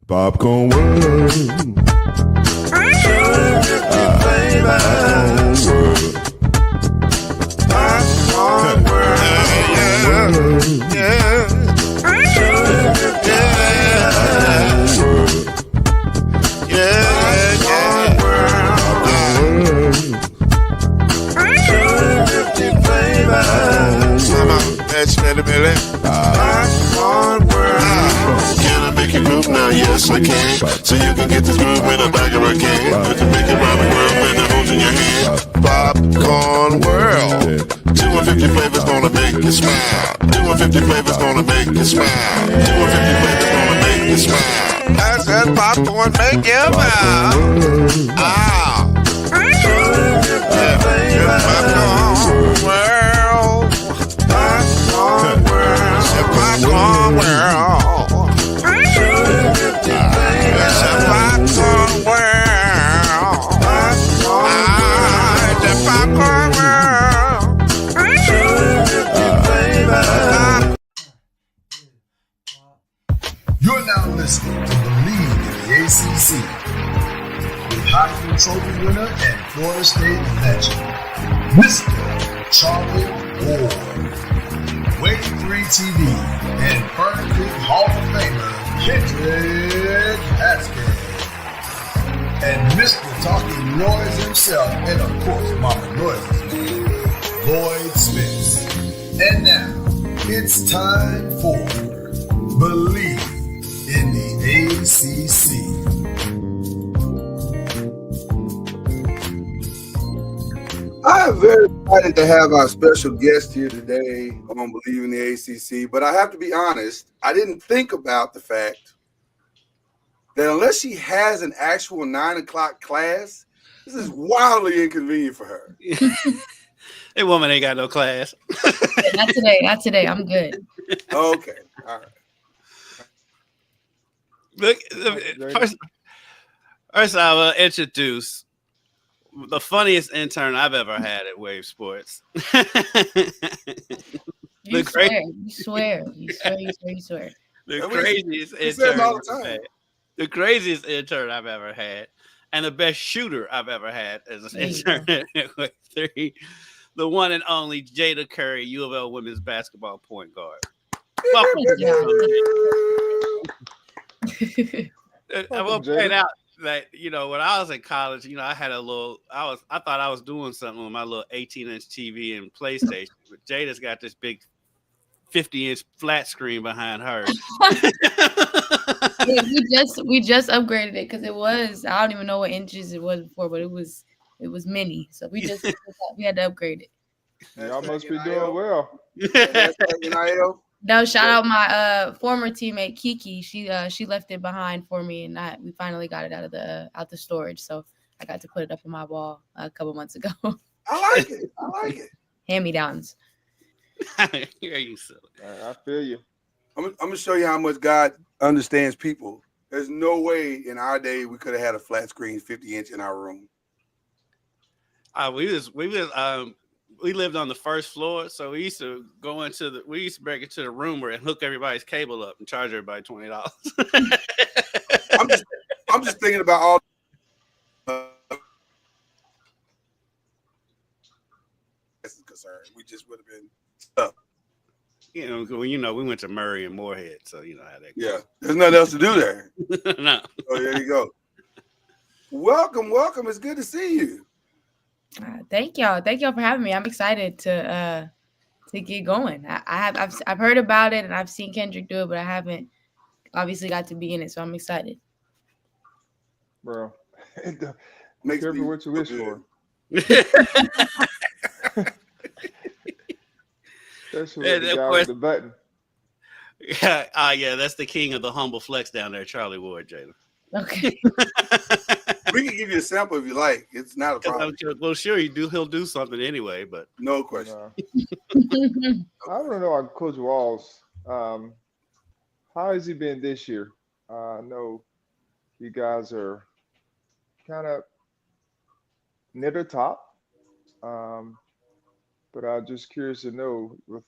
Popcorn world. Popcorn world. Yeah. Now, yes, I can. So you can get this groove in the back of a can. You can make it round the world when the holes in your hand. Popcorn world. 250 flavors gonna make you smile. 250 flavors gonna make you smile. 250 flavors gonna make you smile. I said popcorn make you smile. Ah. Popcorn world. Popcorn world. Popcorn world. You're now listening to BLEAV in the ACC with Heisman Trophy winner and Florida State legend, Mr. Charlie Ward, Wave 3 TV, and Fern Creek Hall of Famer, Kendrick Haskins, and Mr. Talking Noise himself, and of course Mama Noise's man, Lloyd Smith. And now, it's time for BLEAV in the ACC. I am very excited to have our special guest here today on BLEAV in the ACC, but I have to be honest, I didn't think about the fact that unless she has an actual 9 o'clock class, this is wildly inconvenient for her. That woman ain't got no class. Not today. Not today. I'm good. Okay. All right. Look, first I will introduce the funniest intern I've ever had at Wave Sports. You swear. The craziest intern I've ever had. The craziest intern I've ever had. And the best shooter I've ever had as an intern at Wave 3. The one and only Jayda Curry, UofL women's basketball point guard. Welcome I will point out that, when I was in college, I had I thought I was doing something with my little 18-inch TV and PlayStation. But Jada's got this big 50-inch flat screen behind her. we just upgraded it because it was, I don't even know what inches it was before, but it was mini. So we had to upgrade it. Y'all must be doing well. No, shout out my former teammate Kiki. She left it behind for me, and we finally got it out of the storage. So I got to put it up on my wall a couple months ago. I like it. Hand-me-downs. You silly. I feel you. I'm gonna show you how much God understands people. There's no way in our day we could have had a flat screen 50-inch in our room. We lived on the first floor, so we used to break into the room and hook everybody's cable up and charge everybody $20. I'm just thinking about all concerned. We just would have been stuck. we went to Murray and Moorhead, so you know how that goes. Yeah, there's nothing else to do there. No. Oh, there you go. Welcome. It's good to see you. Thank y'all for having me. I'm excited to get going. I've heard about it and I've seen Kendrick do it, but I haven't obviously got to be in it, so I'm excited. Bro, Makes careful me what you wish for. Especially with the guy with the button. Yeah, that's the king of the humble flex down there, Charlie Ward, Jayda. Okay. We can give you a sample if you like. It's not a problem. Well, sure, he'll do something anyway, but no question. I want to know on Coach Walls, how has he been this year? I know you guys are kind of near the top, but I'm just curious to know, with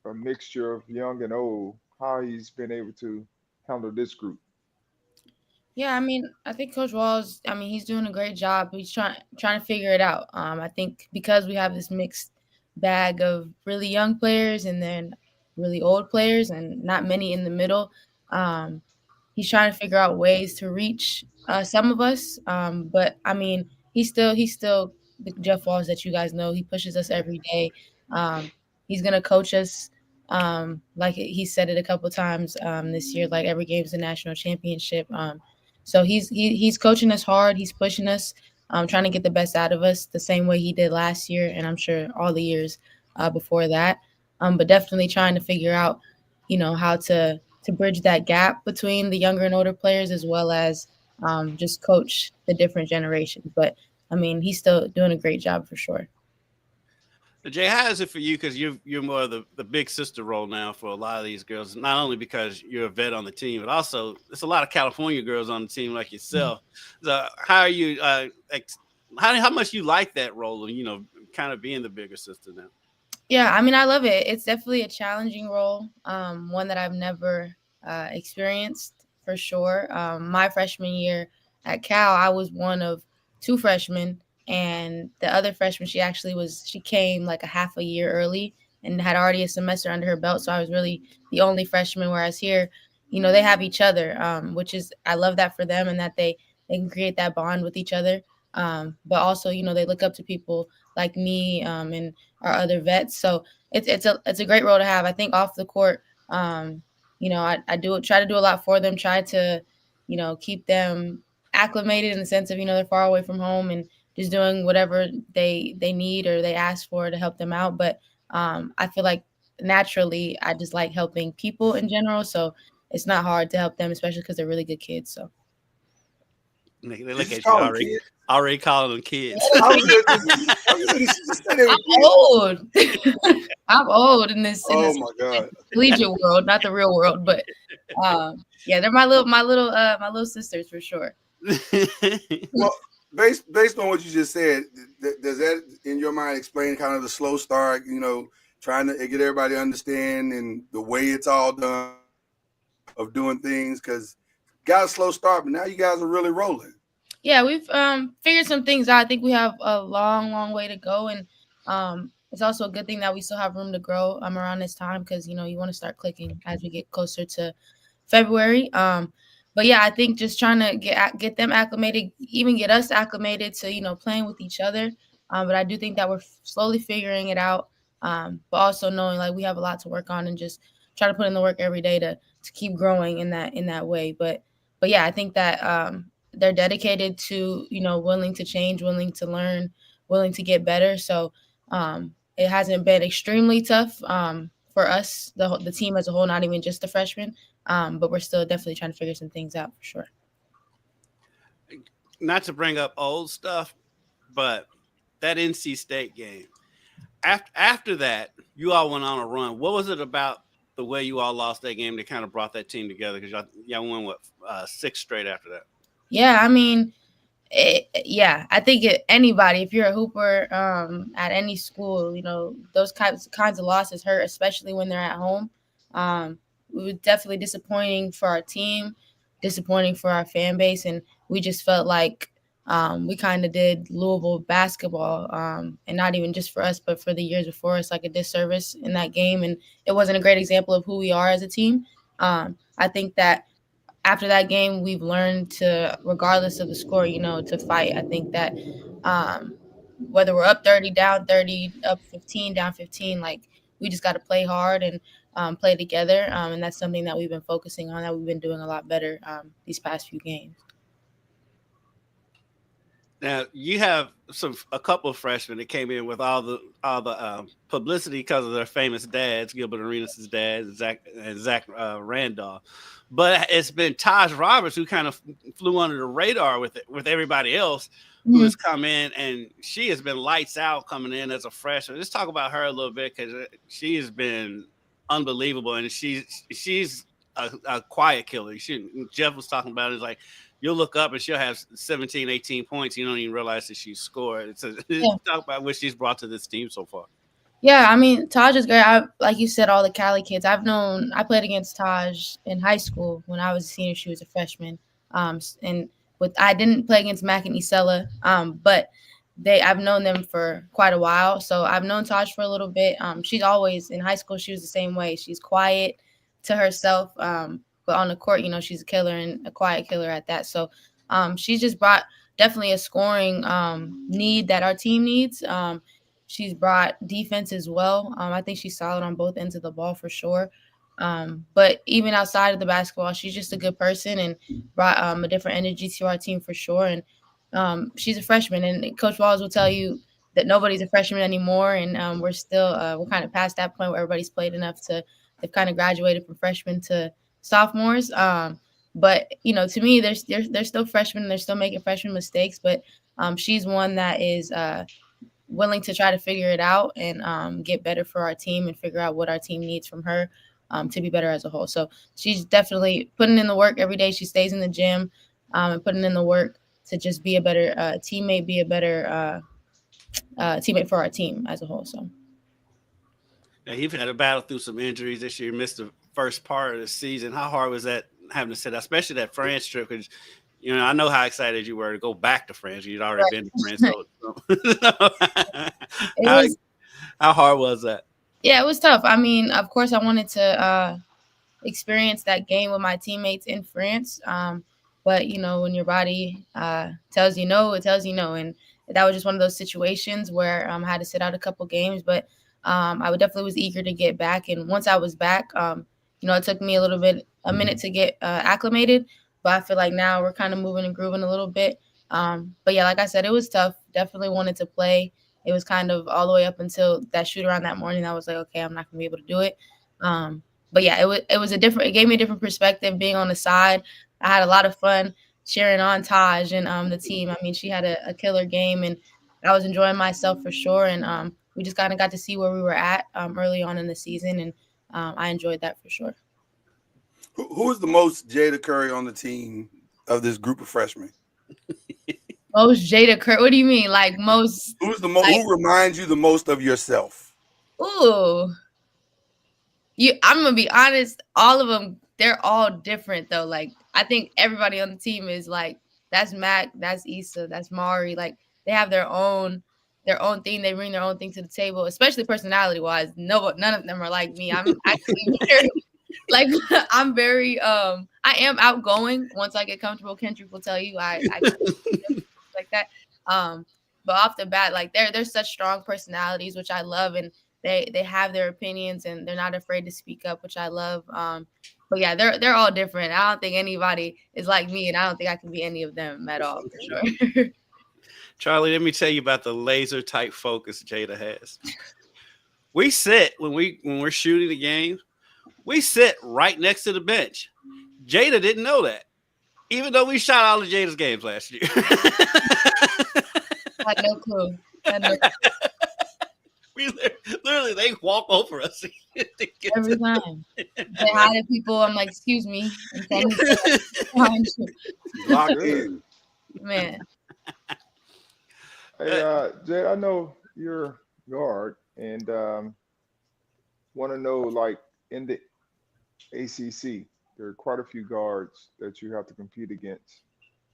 a mixture of young and old, how he's been able to handle this group. Yeah, I mean, I think Coach Walls, he's doing a great job. He's trying to figure it out. I think because we have this mixed bag of really young players and then really old players and not many in the middle, he's trying to figure out ways to reach some of us. But I mean, he's still the Jeff Walls that you guys know. He pushes us every day. He's gonna coach us. Like he said it a couple times this year, like every game's a national championship. So he's coaching us hard. He's pushing us, trying to get the best out of us the same way he did last year, and I'm sure all the years before that. But definitely trying to figure out, how to bridge that gap between the younger and older players, as well as just coach the different generations. But I mean, he's still doing a great job for sure. Jay, how is it for you? Because you're more of the big sister role now for a lot of these girls. Not only because you're a vet on the team, but also there's a lot of California girls on the team like yourself. So how are you? How much you like that role? And kind of being the bigger sister now. Yeah, I mean, I love it. It's definitely a challenging role, one that I've never experienced for sure. My freshman year at Cal, I was one of two freshmen, and the other freshman, she came like a half a year early and had already a semester under her belt. So I was really the only freshman, whereas here, they have each other, which is, I love that for them and that they can create that bond with each other. But also, they look up to people like me and our other vets. So it's a great role to have. I think off the court, I try to do a lot for them, try to, keep them acclimated in the sense of, they're far away from home and just doing whatever they need or they ask for to help them out. But I feel like naturally I just like helping people in general. So it's not hard to help them, especially because they're really good kids. So they look at you already calling them kids. I'm old. I'm old in this. Oh my God! Collegiate world, not the real world, but yeah, they're my little sisters for sure. Well, based on what you just said, does that in your mind explain kind of the slow start? Trying to get everybody to understand and the way it's all done of doing things, because got a slow start, but now you guys are really rolling. Yeah, we've figured some things out. I think we have a long way to go, and it's also a good thing that we still have room to grow around this time, because you want to start clicking as we get closer to February. But yeah, I think just trying to get them acclimated, even get us acclimated to playing with each other. But I do think that we're slowly figuring it out. But also knowing like we have a lot to work on and just try to put in the work every day to keep growing in that way. But yeah, I think that they're dedicated to, willing to change, willing to learn, willing to get better. So it hasn't been extremely tough for us, the team as a whole, not even just the freshmen. But we're still definitely trying to figure some things out for sure. Not to bring up old stuff, but that NC State game, after that, you all went on a run. What was it about the way you all lost that game that kind of brought that team together? Because y'all won, 6 straight after that? Yeah, I mean, I think anybody, if you're a hooper at any school, those kinds of losses hurt, especially when they're at home. It was definitely disappointing for our team, disappointing for our fan base, and we just felt like We kind of did Louisville basketball, and not even just for us, but for the years before us, like a disservice in that game. And it wasn't a great example of who we are as a team. I think that after that game, we've learned to, regardless of the score, to fight. I think that whether we're up 30, down 30, up 15, down 15, like we just got to play hard and play together. And that's something that we've been focusing on, that we've been doing a lot better these past few games. Now you have a couple of freshmen that came in with all the publicity because of their famous dads, Gilbert Arenas' dad, Zach Randolph. But it's been Taj Roberts who kind of flew under the radar with everybody else who has come in, and she has been lights out coming in as a freshman. Let's talk about her a little bit, because she has been unbelievable, and she's a quiet killer. Jeff was talking about it, it's like you'll look up and she'll have 17, 18 points. You don't even realize that she's scored. Talk about what she's brought to this team so far. Yeah, I mean, Taj is great. Like you said, all the Cali kids. I played against Taj in high school when I was a senior. She was a freshman. I didn't play against Mac and Isella, but I've known them for quite a while. So I've known Taj for a little bit. She's always, in high school, she was the same way. She's quiet to herself, but on the court, she's a killer, and a quiet killer at that. So she's just brought definitely a scoring need that our team needs. She's brought defense as well. I think she's solid on both ends of the ball for sure. But even outside of the basketball, she's just a good person and brought a different energy to our team for sure. And she's a freshman, and Coach Walls will tell you that nobody's a freshman anymore. And we're still we're kind of past that point where everybody's played enough they've kind of graduated from freshmen to sophomores. But to me, they're still freshmen. They're still making freshman mistakes. But she's one that is willing to try to figure it out and get better for our team and figure out what our team needs from her to be better as a whole. So she's definitely putting in the work every day. She stays in the gym and putting in the work to just be a better teammate, be a better teammate for our team as a whole. So. Now, you've had to battle through some injuries this year. Missed the first part of the season. How hard was that having to sit out, especially that France trip? Because I know how excited you were to go back to France. You'd already been to France. How hard was that? Yeah, it was tough. I mean, of course, I wanted to experience that game with my teammates in France. But, when your body tells you no, it tells you no. And that was just one of those situations where I had to sit out a couple games. But I definitely was eager to get back. And once I was back, it took me a minute to get acclimated. But I feel like now we're kind of moving and grooving a little bit. But yeah, like I said, it was tough. Definitely wanted to play. It was kind of all the way up until that shoot around that morning. I was like, okay, I'm not gonna be able to do it. But yeah, it gave me a different perspective being on the side. I had a lot of fun cheering on Taj and the team. I mean, she had a killer game, and I was enjoying myself for sure. And we just kind of got to see where we were at early on in the season, and I enjoyed that for sure. Who is the most Jayda Curry on the team of this group of freshmen? Most Jayda Curry? What do you mean? Like most? Who's the most? Who reminds you the most of yourself? Ooh, I'm gonna be honest. All of them, they're all different though. Like I think everybody on the team is like, that's Mac, that's Issa, that's Mari. Like they have their own thing. They bring their own thing to the table, especially personality wise. None of them are like me. I'm actually very. Like I'm very I am outgoing once I get comfortable. Kendrick will tell you I like that. But off the bat, like they're such strong personalities, which I love, and they have their opinions and they're not afraid to speak up, which I love. But yeah, they're all different. I don't think anybody is like me, and I don't think I can be any of them at all for sure. Charlie, let me tell you about the laser type focus Jayda has. We sit when we're shooting the game. We sit right next to the bench. Jayda didn't know that, even though we shot all of Jayda's games last year. I had no clue. We literally, they walk over us every time. They hide people. I'm like, excuse me. Lock in, man. Hey, Jay, I know you're guard, and want to know, like, in the ACC, there are quite a few guards that you have to compete against.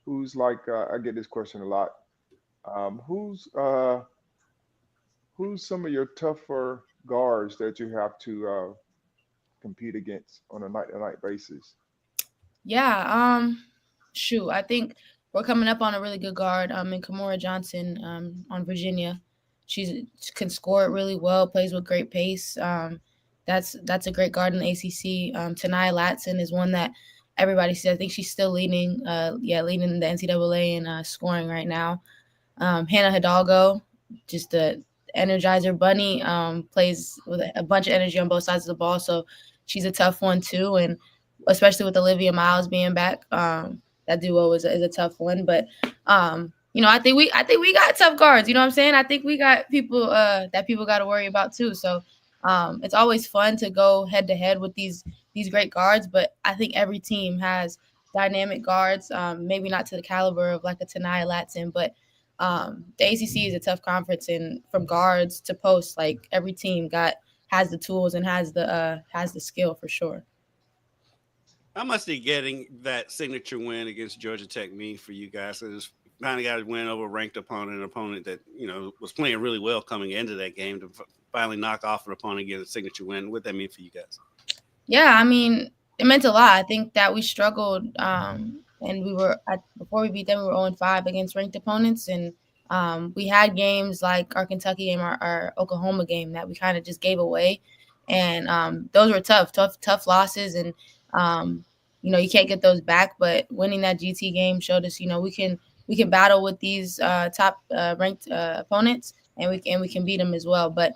who's like I get this question a lot. Um, who's who's some of your tougher guards that you have to compete against on a night-to-night basis? Yeah, shoot, I think we're coming up on a really good guard. In Kimora Johnson, on Virginia, she can score it really well, plays with great pace. That's a great guard in the ACC. Tanai Latson is one that everybody says. I think she's still leading, leading the NCAA in scoring right now. Hannah Hidalgo, just the Energizer Bunny, plays with a bunch of energy on both sides of the ball. So she's a tough one too, and especially with Olivia Miles being back, that duo is a tough one. But I think we got tough guards. You know what I'm saying? I think we got people that people got to worry about too. So it's always fun to go head to head with these great guards. But I think every team has dynamic guards. Maybe not to the caliber of like a Tanaya Latson, but the ACC is a tough conference, and from guards to posts, like every team has the tools and has the skill for sure. How much did getting that signature win against Georgia Tech mean for you guys? It finally got a win over a ranked opponent, an opponent that was playing really well coming into that game, to finally knock off an opponent and get a signature win. What did that mean for you guys? Yeah, I mean, it meant a lot. I think that we struggled, and before we beat them, we were 0-5 against ranked opponents, and we had games like our Kentucky game, our Oklahoma game that we kind of just gave away, and those were tough losses, and you can't get those back. But winning that GT game showed us, we can battle with these top ranked opponents, and we can beat them as well. But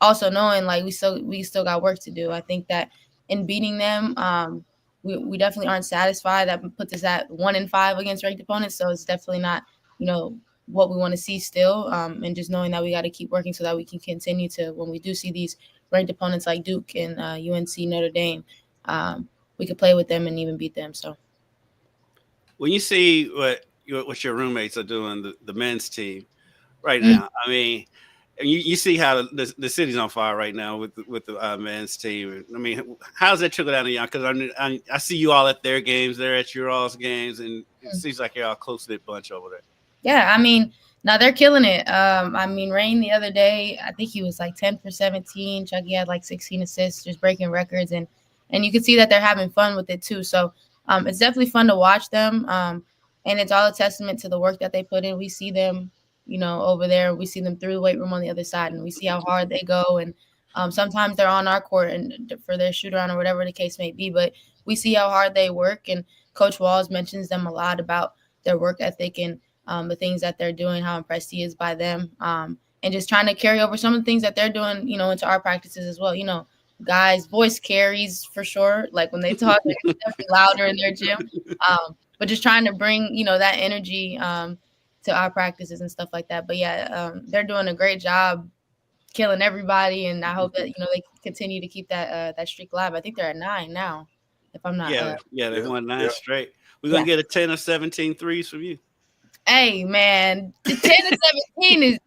also knowing like we still got work to do. I think that in beating them, we definitely aren't satisfied. That puts us at 1-5 against ranked opponents. So it's definitely not, what we want to see still. And just knowing that we got to keep working so that we can continue to, when we do see these ranked opponents like Duke and UNC, Notre Dame, we could play with them and even beat them. So when you see what your roommates are doing, the men's team right now, I mean, you see how the city's on fire right now with the men's team. I mean, how's that trickle down to y'all? Because I see you all at their games, they're at your all's games, and it seems like you're all close-knit bunch over there. Yeah, I mean, now they're killing it. I mean, Rain the other day, I think he was like 10 for 17. Chucky had like 16 assists, just breaking records, and you can see that they're having fun with it too. So it's definitely fun to watch them, and it's all a testament to the work that they put in. We see them, over there. We see them through the weight room on the other side, and we see how hard they go. And sometimes they're on our court and for their shoot around or whatever the case may be. But we see how hard they work, and Coach Walls mentions them a lot about their work ethic and the things that they're doing, how impressed he is by them, and just trying to carry over some of the things that they're doing, into our practices as well. Guys' voice carries for sure. Like when they talk, they're definitely louder in their gym. But just trying to bring, that energy to our practices and stuff like that. But yeah, they're doing a great job killing everybody, and I hope that they continue to keep that streak alive. I think they're at 9 now, if I'm not. They won 9 straight. We're gonna get a 10 of 17 threes from you. Hey man, the 10 of 17 is.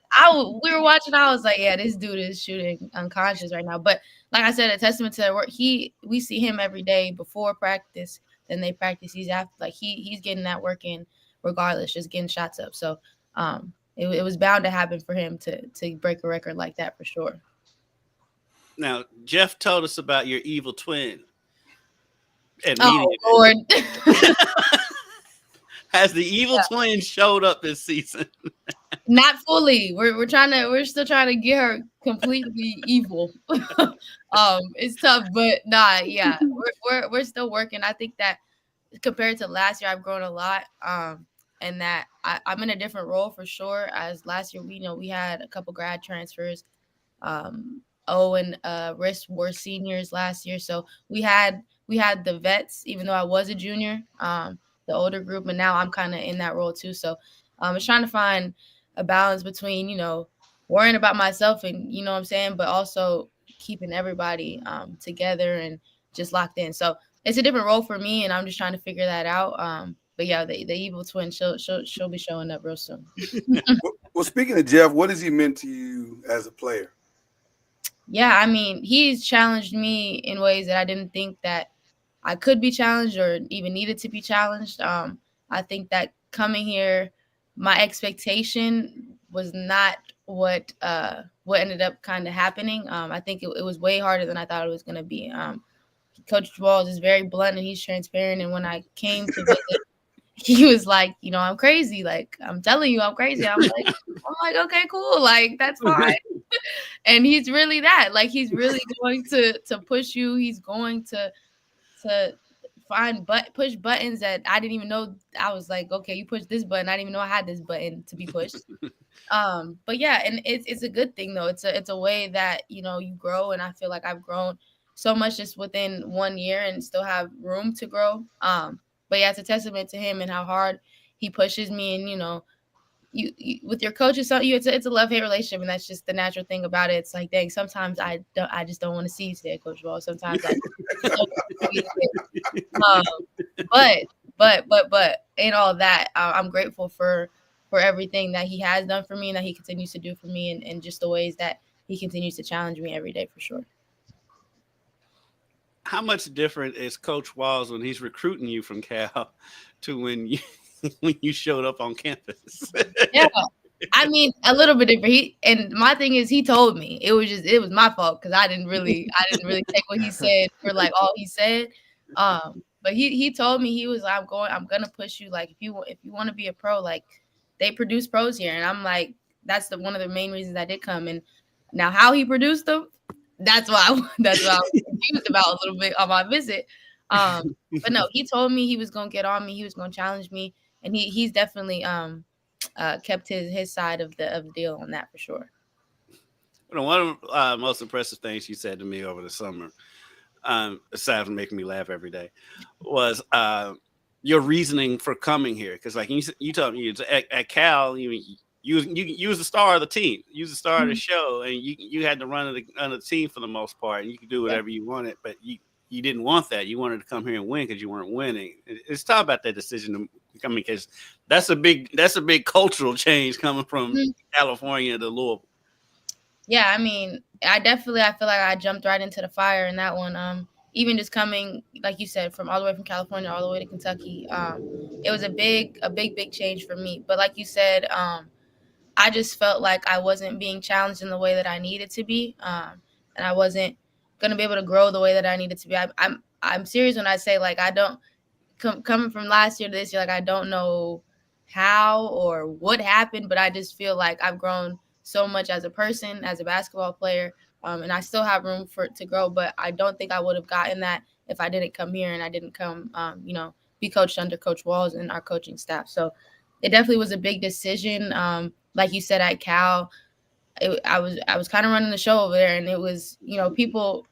We were watching. I was like, yeah, this dude is shooting unconscious right now. But like I said, a testament to their work. We see him every day before practice. Then they practice. He's after, like he's getting that work in regardless, just getting shots up. So it was bound to happen for him to break a record like that for sure. Now, Jeff told us about your evil twin. Oh Lord. Has the evil twin showed up this season? Not fully. We're still trying to get her completely evil. It's tough, but nah, yeah. We're still working. I think that compared to last year, I've grown a lot. And that I'm in a different role for sure. As last year, we had a couple grad transfers. And Riss were seniors last year, so we had the vets, even though I was a junior. The older group, and now I'm kind of in that role too. So it's trying to find a balance between, worrying about myself and, what I'm saying, but also keeping everybody together and just locked in. So it's a different role for me, and I'm just trying to figure that out. But yeah, the evil twin, she'll be showing up real soon. Well, speaking of Jeff, what has he meant to you as a player? Yeah, I mean, he's challenged me in ways that I didn't think that I could be challenged or even needed to be challenged. I think that coming here, my expectation was not what ended up kind of happening. I think it was way harder than I thought it was going to be. Coach Walls is very blunt and he's transparent. And when I came to visit, he was like, I'm crazy. Like, I'm telling you, I'm crazy. I'm like, okay, cool. Like, that's fine. And he's really that. Like, he's really going to push you. He's going to push buttons that I didn't even know. I was like, okay, you push this button. I didn't even know I had this button to be pushed. But yeah, and it's a good thing though. It's a way that, you grow. And I feel like I've grown so much just within 1 year and still have room to grow. But yeah, it's a testament to him and how hard he pushes me. And, you with your coach, it's a love-hate relationship. And that's just the natural thing about it. It's like, dang, sometimes I just don't want to see you say Coach Ball. Sometimes I but in all that, I'm grateful for everything that he has done for me and that he continues to do for me and just the ways that he continues to challenge me every day for sure. How much different is Coach Walls when he's recruiting you from Cal to when you showed up on campus? Yeah, I mean, a little bit different. And my thing is, he told me it was my fault because I didn't really take what he said for like all he said. But he told me, he was like, I'm gonna push you. Like if you want to be a pro, like they produce pros here, and I'm like, that's one of the main reasons I did come. And now how he produced them. That's why I was confused about a little bit on my visit. But no, he told me he was going to get on me. He was going to challenge me. And he's definitely kept his side of the deal on that for sure. One of the most impressive things you said to me over the summer, aside from making me laugh every day, was your reasoning for coming here. Because like you told me at Cal, you was the star of the team. You was the star of the show, and you had to run the team for the most part, and you could do whatever you wanted. But you didn't want that. You wanted to come here and win because you weren't winning. It's talk about that decision. Because that's a big cultural change coming from California to Louisville. Yeah, I mean, I feel like I jumped right into the fire in that one. Even just coming, like you said, from all the way from California all the way to Kentucky, it was a big change for me. But like you said, I just felt like I wasn't being challenged in the way that I needed to be, and I wasn't gonna be able to grow the way that I needed to be. I'm serious when I say like I don't coming from last year to this year, like I don't know how or what happened, but I just feel like I've grown so much as a person, as a basketball player, and I still have room to grow. But I don't think I would have gotten that if I didn't come here and I didn't come, be coached under Coach Walls and our coaching staff. So it definitely was a big decision. Like you said, at Cal, I was kind of running the show over there, and it was,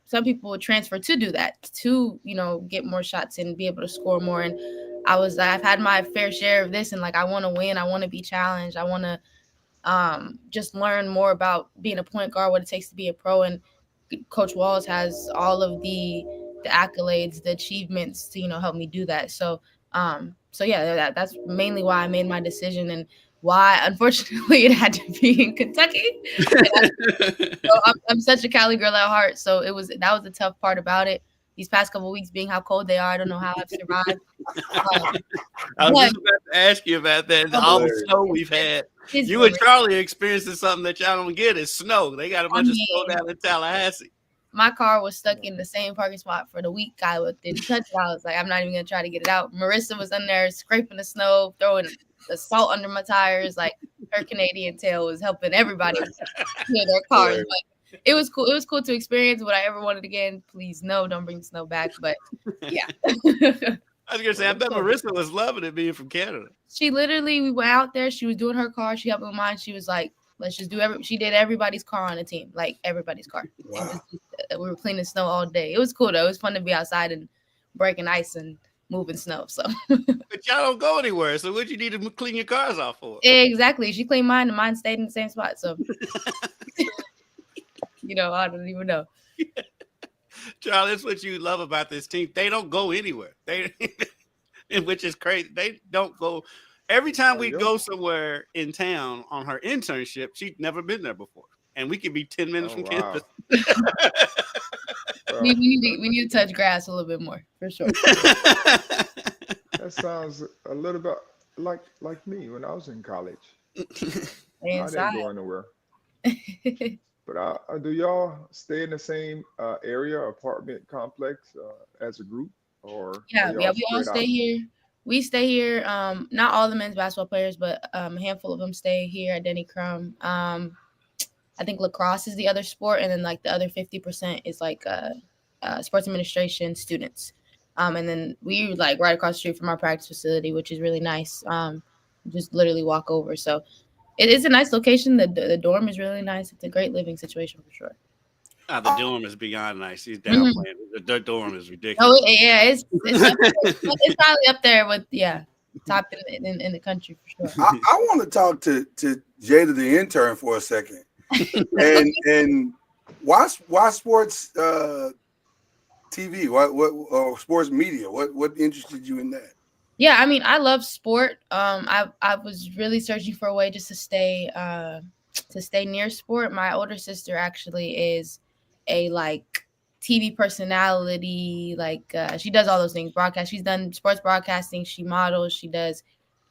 some people would transfer to do that, to, get more shots and be able to score more. And I've had my fair share of this, and like, I want to win. I want to be challenged. I want to just learn more about being a point guard, what it takes to be a pro. And Coach Walls has all of the accolades, the achievements to, help me do that. So yeah, that's mainly why I made my decision and why, unfortunately, it had to be in Kentucky. I'm such a Cali girl at heart, so that was the tough part about it. These past couple of weeks being how cold they are, I don't know how I've survived. I was just about to ask you about that. All the snow we've had. You and Charlie are experiencing something that y'all don't get is snow. They got a bunch of snow down in Tallahassee. My car was stuck in the same parking spot for the week I didn't touch it. I was like, I'm not even going to try to get it out. Marissa was in there scraping the snow, throwing the salt under my tires. Like, her Canadian tail was helping everybody clear their cars. But it was cool. It was cool to experience. Would I ever want it again? Please, no, don't bring the snow back. But yeah. I was going to say, I bet Marissa was loving it being from Canada. She literally, we went out there. She was doing her car. She helped with mine. She was like, let's just do she did everybody's car on the team, like everybody's car. Wow. We were cleaning snow all day. It was cool though. It was fun to be outside and breaking ice and moving snow. So, but y'all don't go anywhere. So what you need to clean your cars off for? Exactly. She cleaned mine and mine stayed in the same spot. So, I don't even know. Charlie, that's what you love about this team. They don't go anywhere. Which is crazy. They don't go. Every time we go somewhere in town on her internship, she'd never been there before. And we could be 10 minutes from campus. We need to touch grass a little bit more, for sure. That sounds a little bit like me when I was in college. I didn't go anywhere. But do y'all stay in the same area, apartment complex as a group, or are Yeah, y'all we all spread stay out? here. We stay here. Not all the men's basketball players, but a handful of them stay here at Denny Crum. I think lacrosse is the other sport, and then like the other 50% is like sports administration students. And then we like right across the street from our practice facility, which is really nice. Just literally walk over. So it is a nice location. The dorm is really nice. It's a great living situation for sure. The dorm is beyond nice. He's Mhm. downplaying. The dorm is Oh ridiculous. yeah, it's probably up there with top in the country for sure. I want to talk to Jayda the intern for a second, and why sports TV? What or sports media? What interested you in that? Yeah, I mean, I love sport. I was really searching for a way just to stay near sport. My older sister actually is a like TV personality. Like she does all those things. Broadcast. She's done sports broadcasting. She models. She does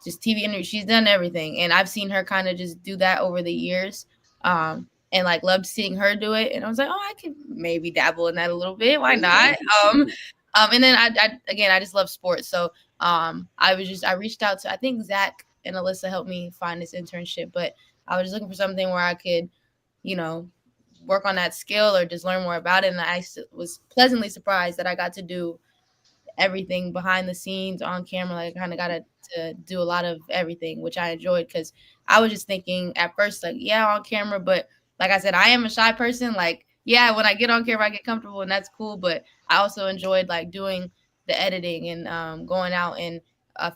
just TV interviews. She's done everything, and I've seen her kind of just do that over the years. And like loved seeing her do it. And I was like, oh, I could maybe dabble in that a little bit. Why not? And then I just love sports. So I reached out to, I think Zach and Alyssa helped me find this internship, but I was just looking for something where I could, you know, work on that skill or just learn more about it. And I was pleasantly surprised that I got to do everything behind the scenes on camera. Like I kind of got to do a lot of everything, which I enjoyed because I was just thinking at first, like, yeah, on camera, but like I said, I am a shy person. Like, yeah, when I get on camera, I get comfortable and that's cool. But I also enjoyed like doing the editing and going out and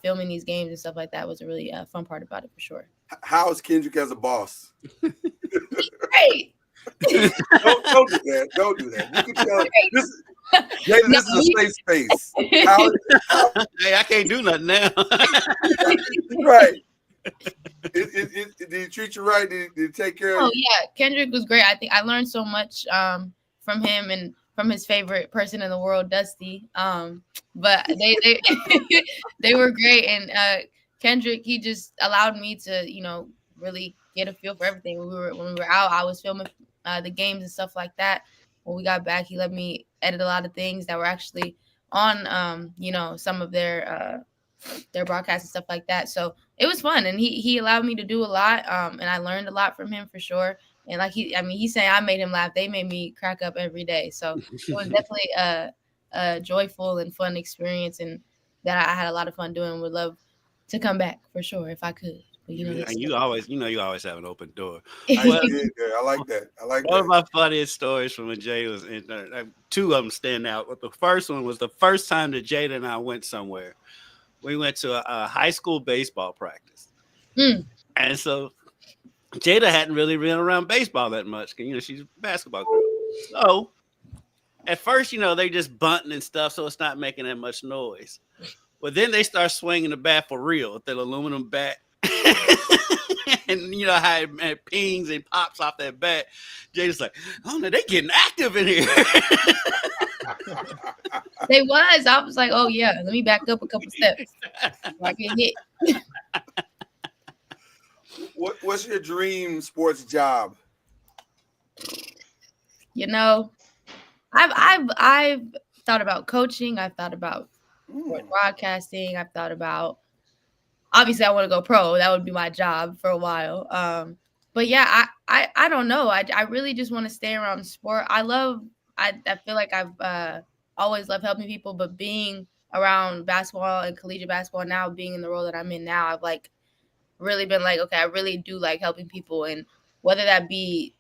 filming these games and stuff like that was a really fun part about it for sure. How is Kendrick as a boss? Great. Don't do that. Don't do that. You can tell this. Jayda, this is a safe space. Hey, I can't do nothing now. Right. Did he treat you right? Did he take care of you? Oh yeah, Kendrick was great. I think I learned so much from him and from his favorite person in the world, Dusty. But they they were great, and Kendrick, he just allowed me to really get a feel for everything. When we were out, I was filming the games and stuff like that. When we got back, he let me edit a lot of things that were actually on some of their broadcasts and stuff like that. So it was fun, and he allowed me to do a lot, and I learned a lot from him for sure. And like he's saying I made him laugh. They made me crack up every day. So it was definitely a joyful and fun experience, and that I had a lot of fun doing. Would love to come back for sure if I could. But, and you always have an open door. I like that. One of my funniest stories from when Jay was in, two of them stand out. But the first one was the first time that Jayda and I went somewhere. We went to a high school baseball practice. And so Jayda hadn't really been around baseball that much. She's a basketball girl. So at first, they just bunting and stuff, so it's not making that much noise. But then they start swinging the bat for real with that aluminum bat. And you know how it pings and pops off that bat. Jayda's like, oh no, they getting active in here. They was. I was like, oh yeah, let me back up a couple steps so I can hit. What's your dream sports job? I've thought about coaching. I've thought about broadcasting. I've thought about, obviously I want to go pro. That would be my job for a while. But yeah, I don't know. I really just want to stay around sport. I feel like I've always loved helping people, but being around basketball and collegiate basketball now, being in the role that I'm in now, I've like really been like, okay, I really do like helping people, and whether that be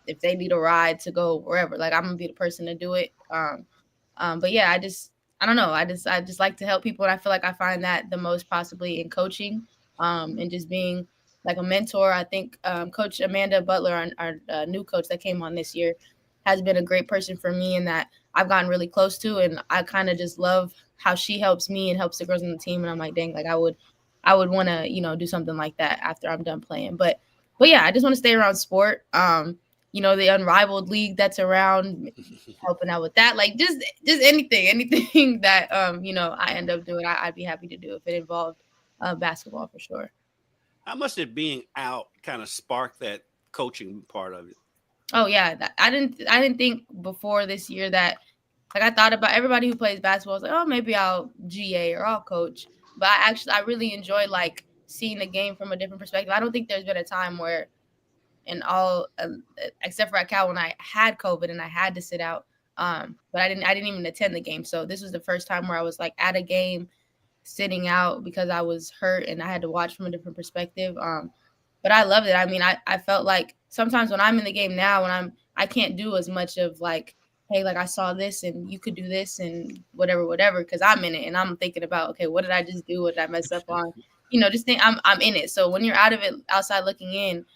if they need a ride to go wherever, like I'm gonna be the person to do it. But yeah, I don't know. I just like to help people, and I feel like I find that the most possibly in coaching, and just being like a mentor. I think Coach Amanda Butler, our new coach that came on this year, has been a great person for me, and that I've gotten really close to, and I kind of just love how she helps me and helps the girls on the team. And I'm like, dang, like I would want to, do something like that after I'm done playing. But yeah, I just want to stay around sport. the unrivaled league that's around, helping out with that. Like just anything that I end up doing, I'd be happy to do if it involved basketball for sure. How much did being out kind of spark that coaching part of it? Oh yeah, I didn't think before this year that, like, I thought about everybody who plays basketball. I was like, oh, maybe I'll GA or I'll coach. But I really enjoy like seeing the game from a different perspective. I don't think there's been a time where, except for at Cal when I had COVID and I had to sit out, but I didn't even attend the game. So this was the first time where I was like at a game, sitting out because I was hurt and I had to watch from a different perspective. But I loved it. I mean, I felt like sometimes when I'm in the game now, when I can't do as much of like, hey, like I saw this and you could do this and whatever, because I'm in it and I'm thinking about, okay, what did I just do? What did I mess up on? Just think I'm in it. So when you're out of it, outside looking in,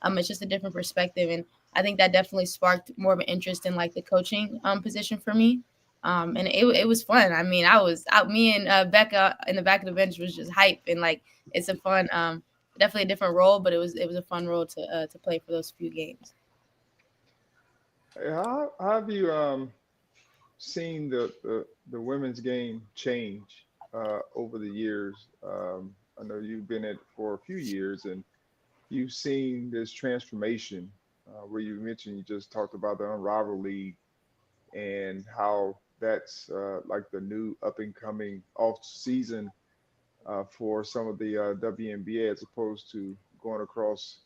it's just a different perspective. And I think that definitely sparked more of an interest in like the coaching position for me. And it was fun. I mean, I was out, me and Becca in the back of the bench was just hype, and like it's a fun, definitely a different role, but it was a fun role to play for those few games. How have you seen the women's game change over the years? I know you've been in it for a few years, and you've seen this transformation where you mentioned, you just talked about the Unrivaled League and how that's like the new up and coming off season for some of the WNBA, as opposed to going across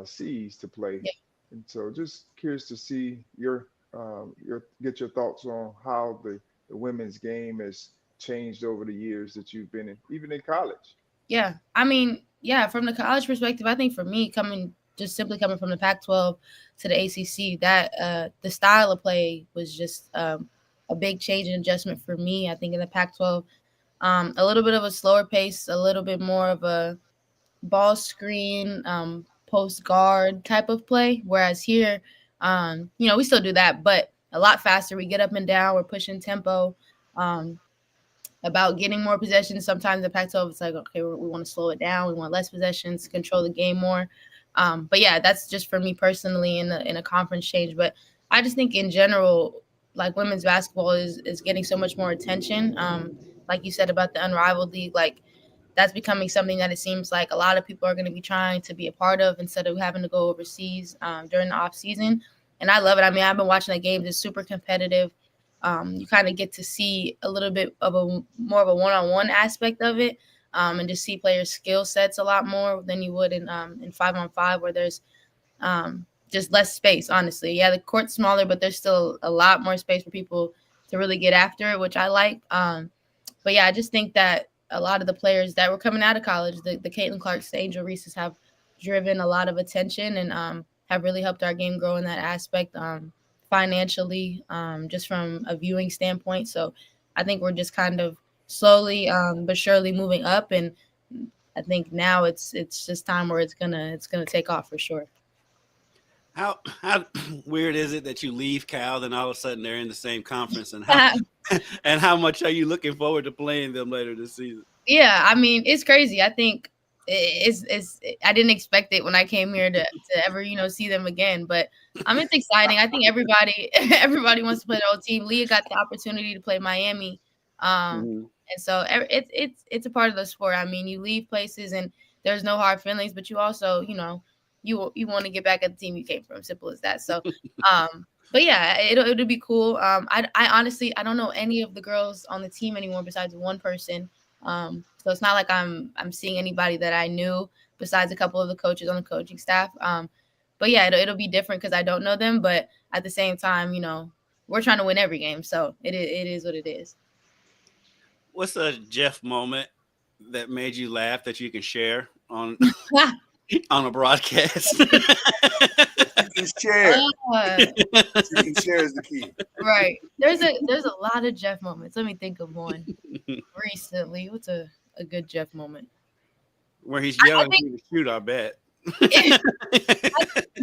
seas to play. Yeah. And so just curious to see get your thoughts on how the women's game has changed over the years that you've been in, even in college. Yeah. I mean, yeah, from the college perspective, I think for me, simply coming from the Pac-12 to the ACC, that the style of play was just a big change and adjustment for me. I think in the Pac-12, a little bit of a slower pace, a little bit more of a ball screen, post guard type of play. Whereas here, we still do that, but a lot faster. We get up and down. We're pushing tempo. About getting more possessions. Sometimes the Pac-12, it's like, okay, we want to slow it down. We want less possessions, control the game more. But yeah, that's just for me personally in a conference change. But I just think in general, like women's basketball is getting so much more attention. Like you said about the Unrivaled League, like that's becoming something that it seems like a lot of people are going to be trying to be a part of instead of having to go overseas during the off season. And I love it. I mean, I've been watching the games. It's super competitive. You kind of get to see a little bit of more of a one-on-one aspect of it, and just see players' skill sets a lot more than you would in 5-on-5, where there's just less space, honestly. Yeah, the court's smaller, but there's still a lot more space for people to really get after it, which I like. But yeah, I just think that a lot of the players that were coming out of college, the Caitlin Clarks, the Angel Reeses, have driven a lot of attention and have really helped our game grow in that aspect. Financially, just from a viewing standpoint. So I think we're just kind of slowly but surely moving up, and I think now it's just time where it's gonna take off for sure. How weird is it that you leave Cal, then all of a sudden they're in the same conference, and how much are you looking forward to playing them later this season? Yeah, I mean, it's crazy. I think I didn't expect it when I came here to ever see them again, but it's exciting. I think everybody wants to play their own team. Leah got the opportunity to play Miami, and so it's a part of the sport. I mean, you leave places and there's no hard feelings, but you also you want to get back at the team you came from. Simple as that. So but yeah, it'll be cool. I honestly don't know any of the girls on the team anymore besides one person. So it's not like I'm seeing anybody that I knew besides a couple of the coaches on the coaching staff. But yeah, it'll be different because I don't know them. But at the same time, we're trying to win every game, so it is what it is. What's a Jeff moment that made you laugh that you can share on on a broadcast? You can share. You can share is the key. Right. There's a lot of Jeff moments. Let me think of one recently. What's a good Jeff moment? Where he's yelling you to shoot, I bet.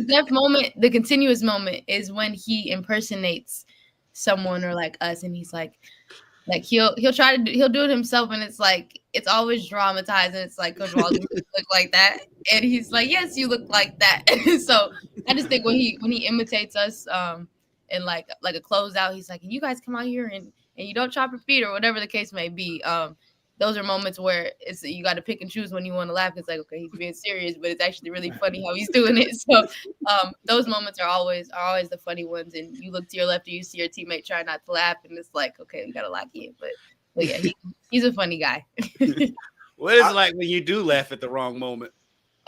Jeff moment, the continuous moment, is when he impersonates someone or like us, and he's like, Like he'll try to he'll do it himself, and it's like it's always dramatized, and it's like Coach Walden look like that, and he's like, yes, you look like that. So I just think when he imitates us, and like a closeout, he's like, you guys come out here and you don't chop your feet or whatever the case may be. Those are moments where it's you got to pick and choose when you want to laugh. It's like, okay, he's being serious, but it's actually really funny how he's doing it. So those moments are always the funny ones. And you look to your left and you see your teammate try not to laugh, and it's like, okay, we gotta lock you. But yeah, he's a funny guy. What is it like when you do laugh at the wrong moment?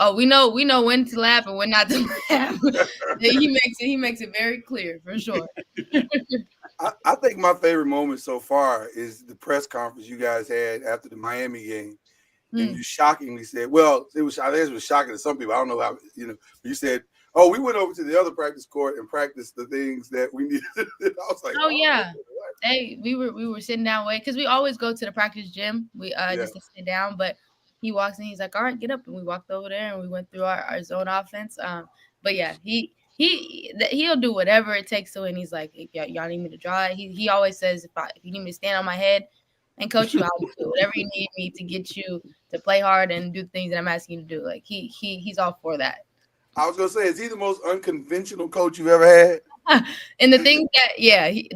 Oh, we know when to laugh and when not to laugh. He makes it very clear for sure. I think my favorite moment so far is the press conference you guys had after the Miami game. And you shockingly said, well, I think it was shocking to some people. I don't know how, but you said, oh, we went over to the other practice court and practiced the things that we needed. I was like, oh yeah. Hey, we were sitting down because we always go to the practice gym. We just to sit down, but he walks in, he's like, all right, get up. And we walked over there and we went through our zone offense. But yeah, he'll do whatever it takes to win. He's like, if y'all need me to draw it. He always says, if you need me to stand on my head and coach you, I'll do whatever you need me to get you to play hard and do the things that I'm asking you to do. Like he's all for that. I was gonna say, is he the most unconventional coach you've ever had? And the thing that he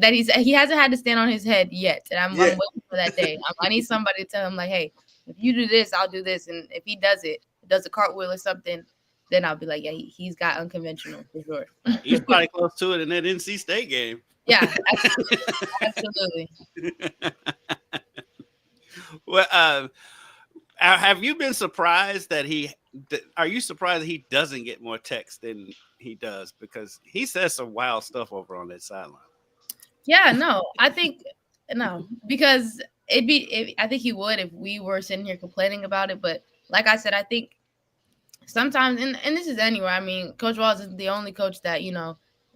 hasn't had to stand on his head yet, and I'm waiting for that day. I need somebody to tell him like, hey, if you do this, I'll do this, and if he does a cartwheel or something, then I'll be like, yeah, he's got unconventional for sure. He's probably close to it in that NC State game. Yeah, absolutely. Well, have you been surprised that are you surprised that he doesn't get more text than he does? Because he says some wild stuff over on that sideline. Yeah, no, I think no, because I think he would if we were sitting here complaining about it. But like I said, I think sometimes, and this is anywhere. I mean, Coach Walls is the only coach that,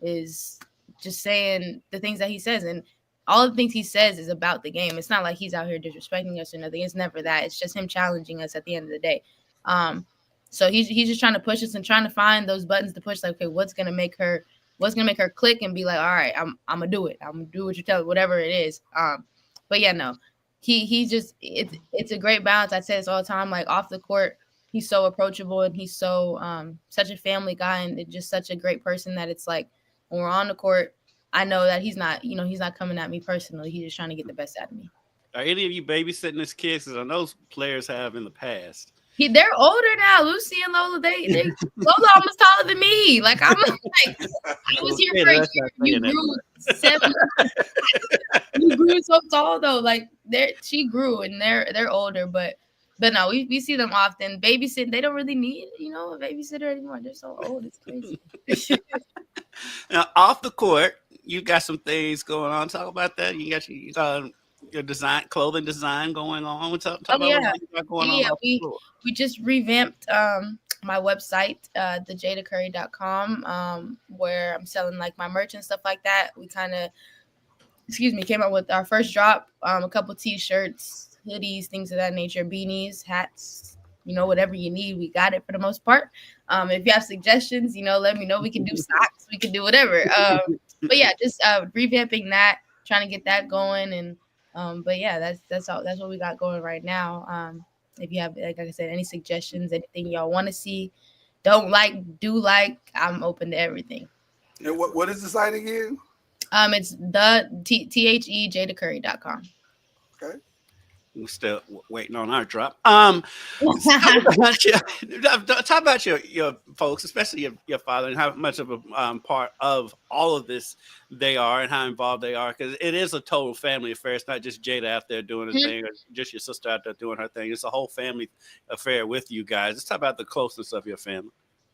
is just saying the things that he says. And all the things he says is about the game. It's not like he's out here disrespecting us or nothing. It's never that. It's just him challenging us at the end of the day. So he's just trying to push us and trying to find those buttons to push. Like, okay, what's gonna make her click and be like, all right, I'm gonna do it. I'm gonna do what you tell me, whatever it is. But yeah, no, he just it's a great balance. I say this all the time. Like off the court, he's so approachable and he's so such a family guy and just such a great person that it's like when we're on the court, I know that he's not coming at me personally. He's just trying to get the best out of me. Are any of you babysitting his kids? Because I know players have in the past. They're older now. Lucy and Lola, Lola almost taller than me. Like I'm like, I was here for a year. You grew 7. You grew so tall though. Like she grew and they're older, but no, we see them often. Babysitting, they don't really need, a babysitter anymore. They're so old. It's crazy. Now, off the court, you got some things going on. Talk about that. You got your clothing design going on. Talk about what you got going on. We just revamped my website, thejaydacurry.com, where I'm selling like my merch and stuff like that. We kind of, came out with our first drop, a couple t-shirts, hoodies, things of that nature, beanies, hats, whatever you need, we got it for the most part. If you have suggestions, let me know. We can do socks, we can do whatever. But yeah, just revamping that, trying to get that going. And but yeah, that's what we got going right now. If you have, like I said, any suggestions, anything y'all want to see, don't like, do like, I'm open to everything. And what is the site again? It's the THEJayDacurry.com. Okay. We're still waiting on our drop. Talk about your folks, especially your father, and how much of a part of all of this they are and how involved they are, because it is a total family affair. It's not just Jayda out there doing her thing or just your sister out there doing her thing. It's a whole family affair with you guys. Let's talk about the closeness of your family.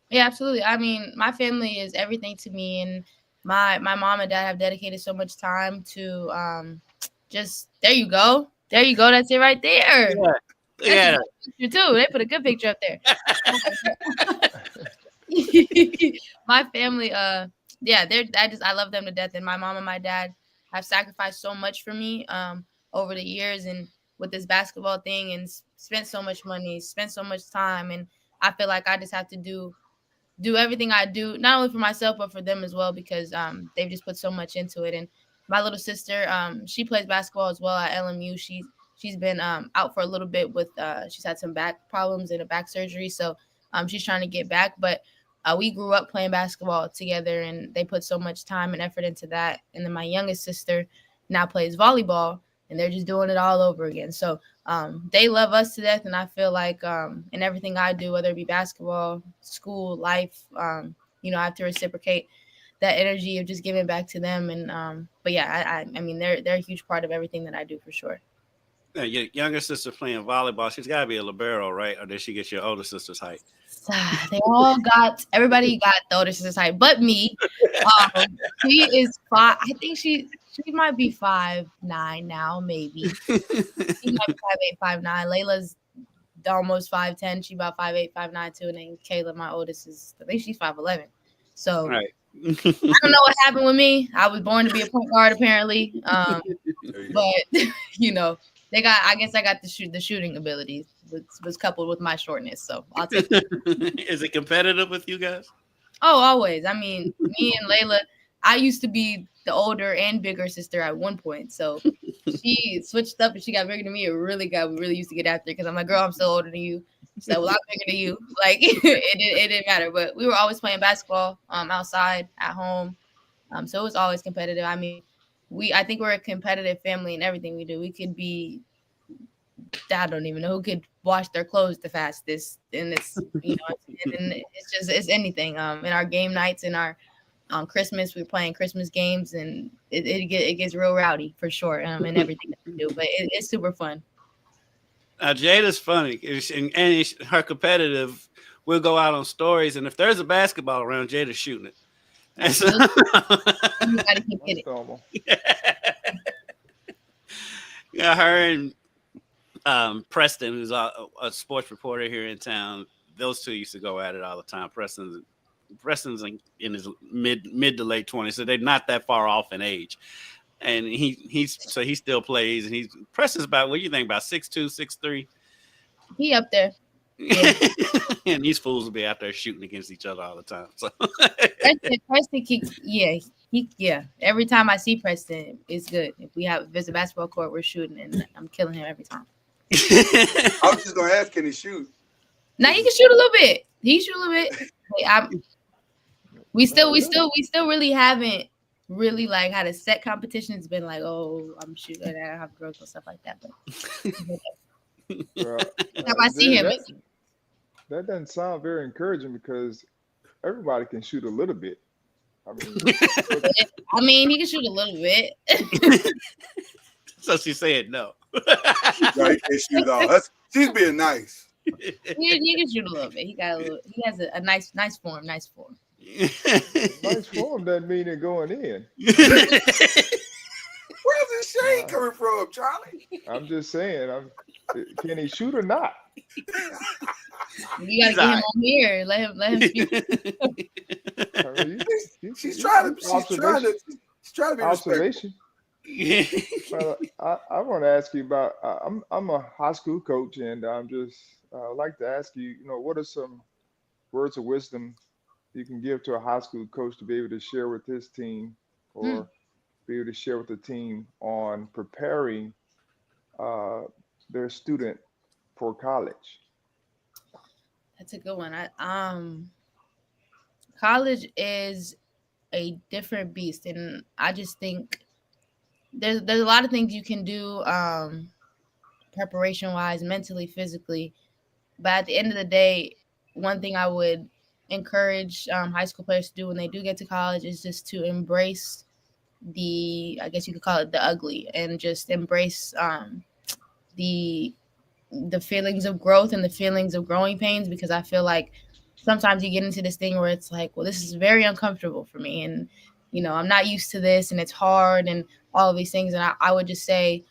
Yeah, absolutely. I mean, my family is everything to me, and my mom and dad have dedicated so much time to just there you go. That's it right there. Yeah. You too. They put a good picture up there. My family, I love them to death. And my mom and my dad have sacrificed so much for me over the years and with this basketball thing, and spent so much money, spent so much time. And I feel like I just have to do everything I do, not only for myself, but for them as well, because they've just put so much into it. And my little sister, she plays basketball as well at LMU. She's been out for a little bit with she's had some back problems and a back surgery, so she's trying to get back. But we grew up playing basketball together, and they put so much time and effort into that. And then my youngest sister now plays volleyball, and they're just doing it all over again. So they love us to death, and I feel like in everything I do, whether it be basketball, school, life, I have to reciprocate that energy of just giving back to them. And but yeah, I mean they're a huge part of everything that I do for sure. Your younger sister playing volleyball, she's got to be a libero, right? Or did she get your older sister's height? Everybody got the older sister's height, but me. She is 5. I think she might be 5'9" now, maybe. She might be 5'8", 5'9". Layla's almost 5'10". She about 5'8", 5'9" too. And then Kayla, my oldest, I think she's 5'11". So right. I don't know what happened with me. I was born to be a point guard, apparently. But I guess I got the shooting ability, which was coupled with my shortness. So I'll take it. Is it competitive with you guys? Oh, always. I mean, me and Layla, I used to be the older and bigger sister at one point. So she switched up and she got bigger than me. We really used to get after it because I'm like, girl, I'm still older than you. So well, I'm bigger than you. Like it didn't matter. But we were always playing basketball outside, at home. So it was always competitive. I mean, I think we're a competitive family in everything we do. We could be, I don't even know who could wash their clothes the fastest. And it's, it's anything. In our game nights, in our Christmas, we're playing Christmas games, and it gets real rowdy for sure. In everything that we do, but it's super fun. Jayda's funny, and her competitive. We'll go out on stories, and if there's a basketball around, Jayda's shooting it. And so, you gotta keep it. Yeah, her and Preston, who's a sports reporter here in town. Those two used to go at it all the time. Preston's in his mid to late 20s, so they're not that far off in age. And he still plays, and Preston's about, what do you think, about 6'2", 6'3"? He up there. Yeah. And these fools will be out there shooting against each other all the time. So Preston kicks, every time I see Preston, it's good. If there's a basketball court, we're shooting, and I'm killing him every time. I was just gonna ask, can he shoot? Now he can shoot a little bit. He shoot a little bit. We still really haven't really like had a set competition. It's been like, oh, I'm shooting, I have girls and stuff like that. But I see him. That doesn't sound very encouraging because everybody can shoot a little bit. I mean, he can shoot a little bit. So she said no. No, he can't shoot all. She's being nice. He can shoot a little bit. He has a nice form. Nice form. Nice form doesn't mean they're going in. Where's this shade coming from, Charlie? I'm just saying. Can he shoot or not? You gotta get him on here. Let him speak. She's trying to be observation. Well, I want to ask you about. I'm a high school coach, and I'm just like to ask you. What are some words of wisdom you can give to a high school coach to be able to share with his team, or be able to share with the team on preparing their student for college? That's a good one. College is a different beast, and I just think there's a lot of things you can do preparation wise, mentally, physically, but at the end of the day, one thing I would encourage high school players to do when they do get to college is just to embrace I guess you could call it the ugly, and just embrace the feelings of growth and the feelings of growing pains, because I feel like sometimes you get into this thing where it's like, well, this is very uncomfortable for me, and I'm not used to this, and it's hard, and all of these things. And I would just say,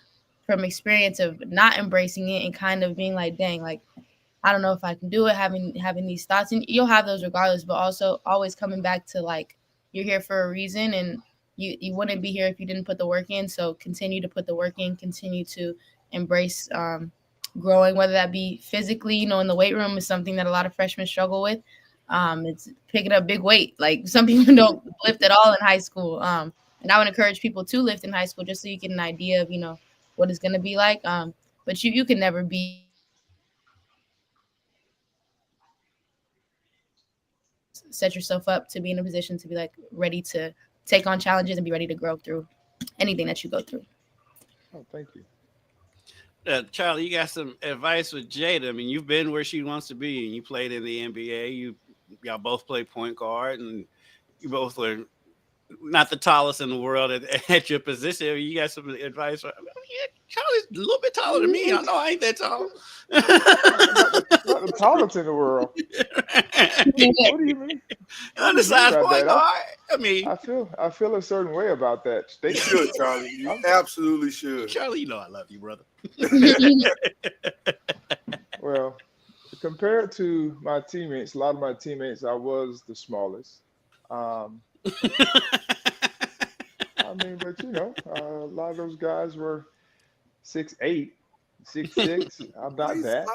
from experience of not embracing it and kind of being like, dang, like, I don't know if I can do it, having these thoughts, and you'll have those regardless, but also always coming back to, like, you're here for a reason, and you wouldn't be here if you didn't put the work in. So continue to put the work in, continue to embrace growing, whether that be physically, in the weight room is something that a lot of freshmen struggle with. It's picking up big weight. Like, some people don't lift at all in high school. And I would encourage people to lift in high school just so you get an idea of, what it's going to be like. But you can never be set yourself up to be in a position to be like ready to take on challenges and be ready to grow through anything that you go through. Oh, thank you. Charlie, you got some advice with Jayda. I mean, you've been where she wants to be, and you played in the NBA. Y'all both played point guard, and you both were not the tallest in the world at your position. You got some advice? Charlie's a little bit taller than me. I know I ain't that tall. Not the tallest in the world. What do you mean? Undersized point guard. I mean, I feel a certain way about that statement. You should, Charlie. You absolutely should. Charlie, you know I love you, brother. Well, compared to my teammates, a lot of my teammates, I was the smallest. I mean, but a lot of those guys were 6'8", 6'6". I'm not that.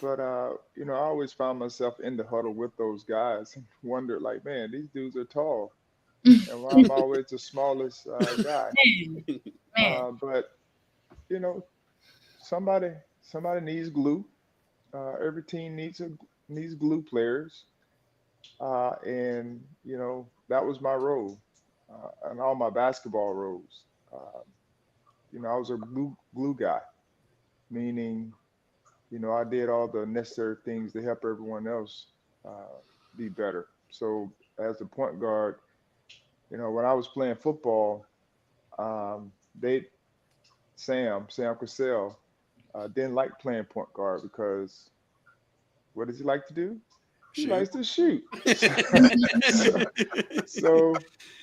But I always found myself in the huddle with those guys and wondered, like, man, these dudes are tall, and why I'm always the smallest guy. But somebody needs glue. Every team needs glue players, and that was my role, and all my basketball roles. I was a glue guy, meaning, I did all the necessary things to help everyone else be better. So as a point guard, when I was playing football, Sam Cassell didn't like playing point guard because what does he like to do? He likes to shoot. So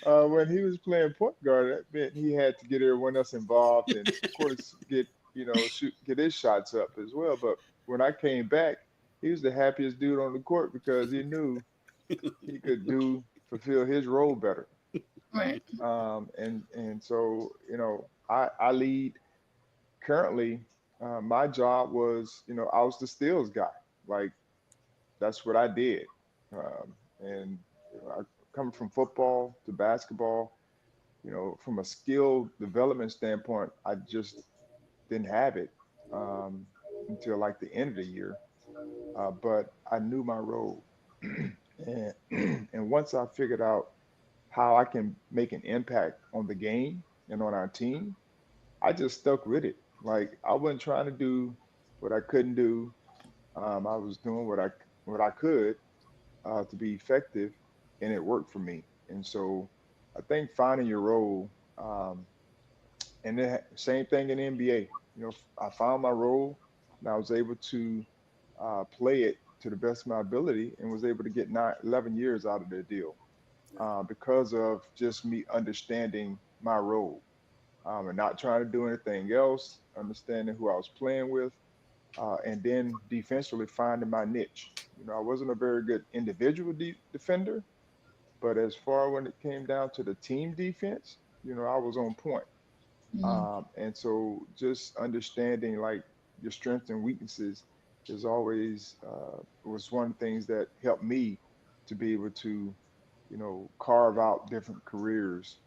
when he was playing point guard, that meant he had to get everyone else involved and, of course, get his shots up as well. But when I came back, he was the happiest dude on the court because he knew he could fulfill his role better. Right. And so, I lead currently. My job was, I was the steals guy. Like, that's what I did. And I coming from football to basketball, from a skill development standpoint, I just didn't have it until like the end of the year. But I knew my role. And once I figured out how I can make an impact on the game and on our team, I just stuck with it. Like, I wasn't trying to do what I couldn't do. I was doing what I could to be effective, and it worked for me. And so I think finding your role, and then same thing in the NBA. I found my role, and I was able to play it to the best of my ability, and was able to get 11 years out of the deal because of just me understanding my role and not trying to do anything else, understanding who I was playing with, and then defensively finding my niche. I wasn't a very good individual defender, but as far when it came down to the team defense, I was on point. And so just understanding like your strengths and weaknesses is always was one of the things that helped me to be able to, carve out different careers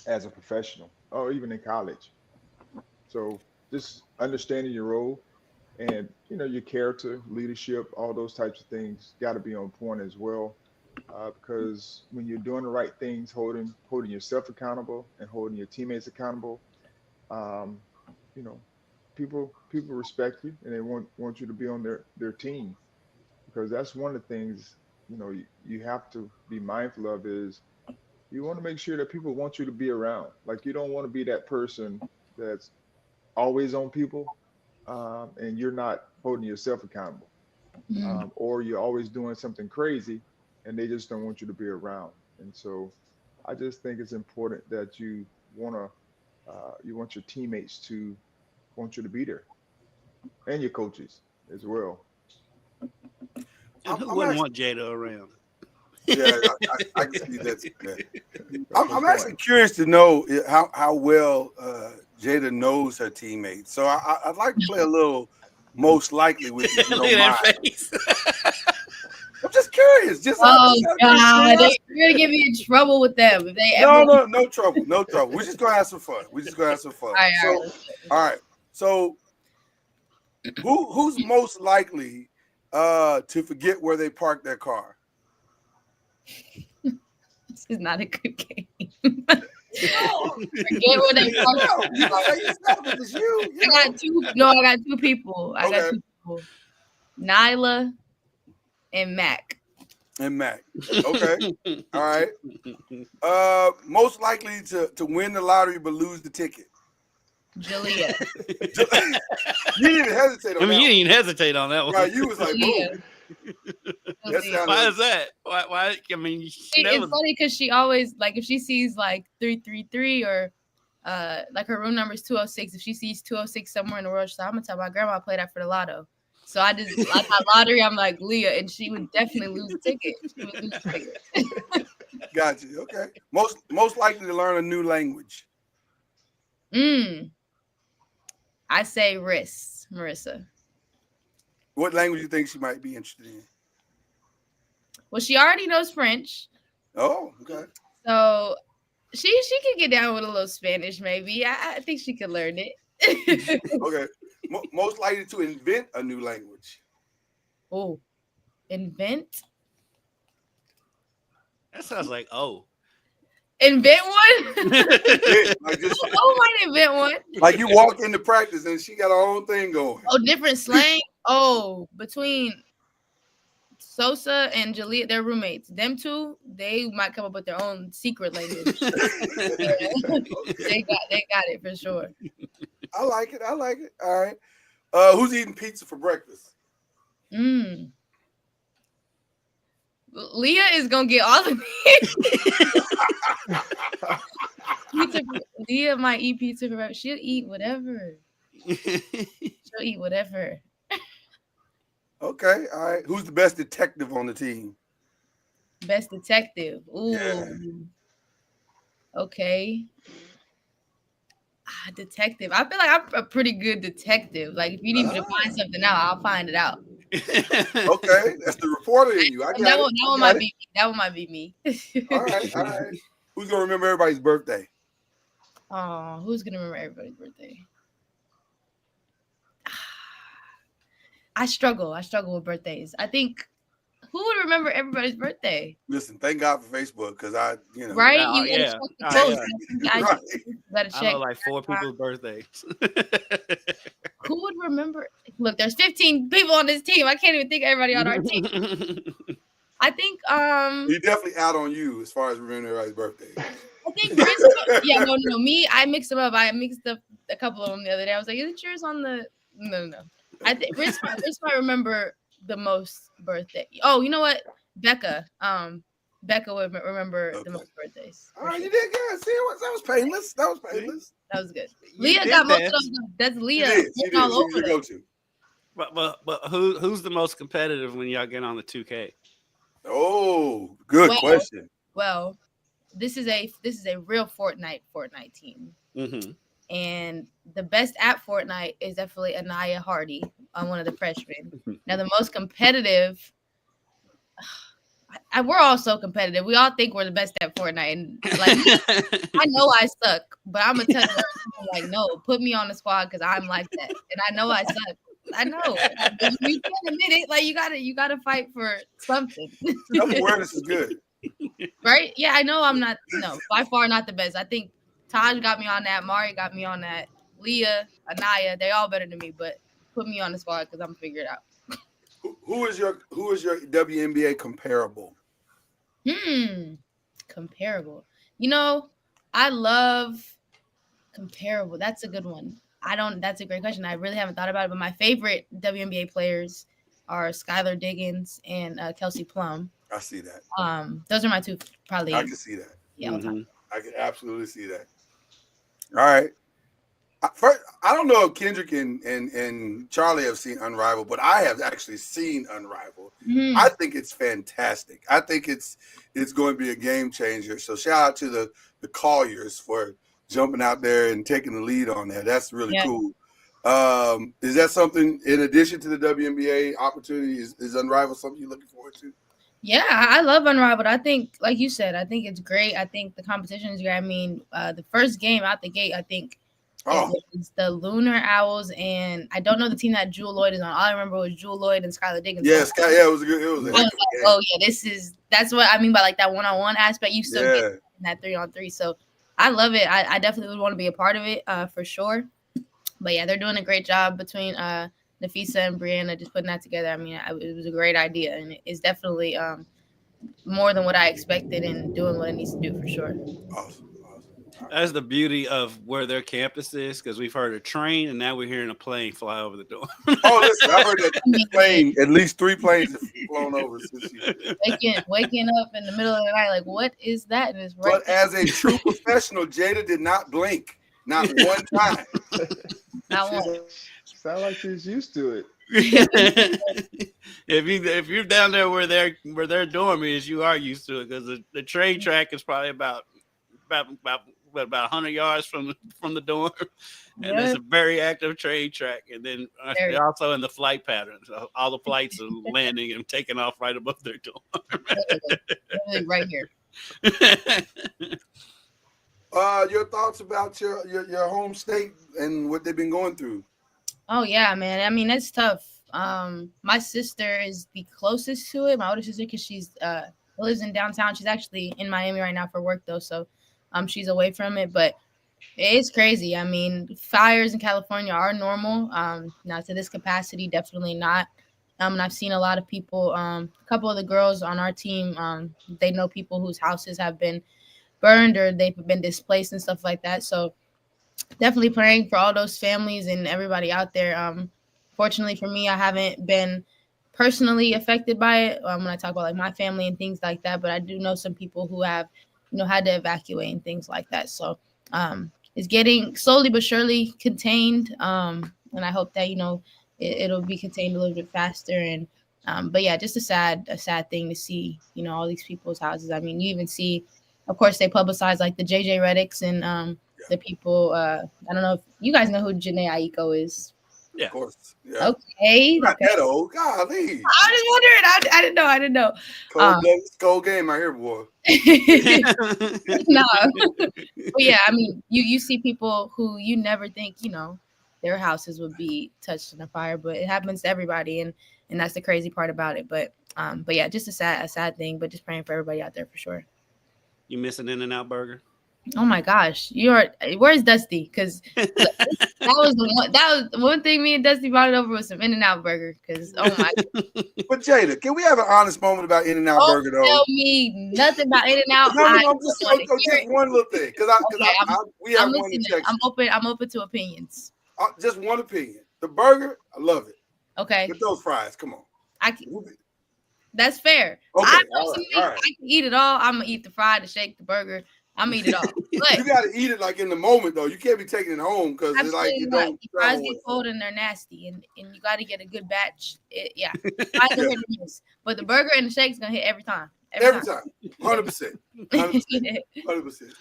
as a professional or even in college. So just understanding your role and, your character, leadership, all those types of things got to be on point as well. Because when you're doing the right things, holding yourself accountable and holding your teammates accountable, people respect you and they want you to be on their team, because that's one of the things you have to be mindful of is you want to make sure that people want you to be around. Like, you don't want to be that person that's always on people and you're not holding yourself accountable, or you're always doing something crazy and they just don't want you to be around. And so I just think it's important that you want your teammates to want you to be there, and your coaches as well. And who wouldn't want Jayda around? Yeah, I can see that. I'm actually curious to know how well Jayda knows her teammates. So I'd like to play a little most likely with you. If you don't mind. I'm just curious. Just God, they're gonna get me in trouble with them if they no trouble. We're just gonna have some fun. All right. So who's most likely to forget where they parked their car? This is not a good game. Forget where they parked. I got two people. I got two people. Nyla and Mac. Okay. All right. Most likely to win the lottery but lose the ticket. Jalea. You didn't even hesitate on that. You didn't even hesitate on that one. Right, you was like, boom. Why is that? Why? I mean, it's funny because she always like if she sees like 333 or like her room number is 206. If she sees 206 somewhere in the world, she's like, I'm gonna tell my grandma I played that for the lotto. So I thought lottery. I'm like Leah, and she would definitely lose the ticket. Got you. Okay. Most likely to learn a new language. I say Marissa. What language do you think she might be interested in? Well, she already knows French. Oh, okay. So she could get down with a little Spanish, maybe. I think she could learn it. Okay. Most likely to invent a new language. Oh, invent? That sounds like invent one? Yeah, like just, might invent one. Like you walk into practice and she got her own thing going. Oh, different slang? Oh, between Sosa and Jalea, they're roommates. Them two, they might come up with their own secret language. They got it for sure. I like it. All right. Who's eating pizza for breakfast? Leah is gonna get all the pizza. Leah might eat pizza for breakfast. She'll eat whatever. Okay, all right. Who's the best detective on the team? Best detective. Ooh. Yeah. Okay. Detective. I feel like I'm a pretty good detective. Like if you need me to find something out, I'll find it out. Okay, that's the reporter in you. That one might be me. That one might be me. All right. Who's gonna remember everybody's birthday? Oh, who's gonna remember everybody's birthday? I struggle with birthdays. I think who would remember everybody's birthday? Listen, thank God for Facebook because right. You gotta check. I know like 4 people's birthdays. Who would remember? Look, there's 15 people on this team. I can't even think of everybody on our team. I think he definitely out on you as far as remembering everybody's birthday. I think no. Me, I mixed them up. I mixed up a couple of them the other day. I was like, is it yours on the no. I think Riz might remember the most birthday. Oh, you know what? Becca would remember the most birthdays. All right, you did good. See, that was painless. That was good. Leah got most of those. That's Leah. She did. All over go to. But who's the most competitive when y'all get on the 2K? Oh, good question. Well, this is a real Fortnite team. Mm-hmm. And the best at Fortnite is definitely Anaya Hardy, one of the freshmen. Now, the most competitive, we're all so competitive. We all think we're the best at Fortnite. And like, I know I suck, but I'm going to tell you, like, no, put me on the squad because I'm like that. And I know I suck. I know. You can't admit it. Like, you gotta fight for something. Self-awareness is good. Right? Yeah, I know I'm not, by far not the best. I think Taj got me on that. Mari got me on that. Leah, Anaya, they all better than me, but put me on the squad because I'm gonna figure it out. Who is your WNBA comparable? Comparable. I love comparable. That's a good one. That's a great question. I really haven't thought about it, but my favorite WNBA players are Skylar Diggins and Kelsey Plum. I see that. Those are my two probably. I can see that. Yeah, mm-hmm. I can absolutely see that. All right. First, I don't know if Kendrick and Charlie have seen Unrivaled, but I have actually seen Unrivaled. Mm-hmm. I think it's fantastic. I think it's going to be a game changer. So shout out to the Colliers for jumping out there and taking the lead on that. That's really cool. Is that something in addition to the WNBA opportunity? Is Unrivaled something you're looking forward to? Yeah, I love Unrivaled. I think, like you said, I think it's great. I think the competition is great. I mean, the first game out the gate, I think it was the Lunar Owls, and I don't know the team that Jewel Lloyd is on. All I remember was Jewel Lloyd and Skylar Diggins. Yeah, it was good. It was a heck of a game. Oh yeah, that's what I mean by like that one-on-one aspect. You still get in that 3-on-3. So I love it. I definitely would want to be a part of it for sure. But yeah, they're doing a great job between Nafisa and Brianna just putting that together. I mean, it was a great idea, and it's definitely more than what I expected and doing what it needs to do for sure. Awesome. That's the beauty of where their campus is, because we've heard a train and now we're hearing a plane fly over the door. Oh, listen, I heard that plane, at least 3 planes have flown over since you. Waking up in the middle of the night, like, what is that? And it's right. But as a true professional, Jayda did not blink, not one time. Not one. Sound like she's used to it. If you're down there where their dorm is, you are used to it, because the train track is probably about 100 yards from the dorm, and it's a very active train track. And then they're also in the flight pattern. So all the flights are landing and taking off right above their dorm. Right here. Your thoughts about your home state and what they've been going through? Oh yeah, man. I mean, it's tough. My sister is the closest to it. My older sister, because she's lives in downtown. She's actually in Miami right now for work though, so she's away from it. But it's crazy. I mean, fires in California are normal. Now to this capacity, definitely not. And I've seen a lot of people. A couple of the girls on our team, they know people whose houses have been burned or they've been displaced and stuff like that. So definitely praying for all those families and everybody out there. Fortunately for me, I haven't been personally affected by it when I talk about like my family and things like that, but I do know some people who have, had to evacuate and things like that. So it's getting slowly but surely contained. And I hope that, it'll be contained a little bit faster. And but yeah, just a sad thing to see, all these people's houses. I mean, you even see, of course, they publicize like the JJ Reddicks and the people. I don't know if you guys know who Janae Aiko is. Yeah, of course. Yeah. Okay. Not that old. Golly. I was just wondering. I didn't know. Cold game out here, boy. No. But yeah, I mean, you see people who you never think, their houses would be touched in a fire, but it happens to everybody, and that's the crazy part about it. But yeah, just a sad thing, but just praying for everybody out there for sure. You miss an In-N-Out burger? Oh my gosh, where's Dusty? Because that was one thing me and Dusty brought it over with some In-N-Out burger. Because oh my. But Jayda, can we have an honest moment about In-N-Out burger though? Tell me nothing about In-N-Out. No, just one little thing. We have one in Texas. I'm open to opinions. Just one opinion. The burger, I love it. Okay. With those fries, come on. That's fair. Okay, I can eat it all. I'm gonna eat the fry, the shake, the burger. I'm gonna eat it all. But you gotta eat it like in the moment though. You can't be taking it home because it's like you don't. The fries get cold and they're nasty, and you got to get a good batch. But the burger and the shake's gonna hit every time. Every time. 100%. 100%.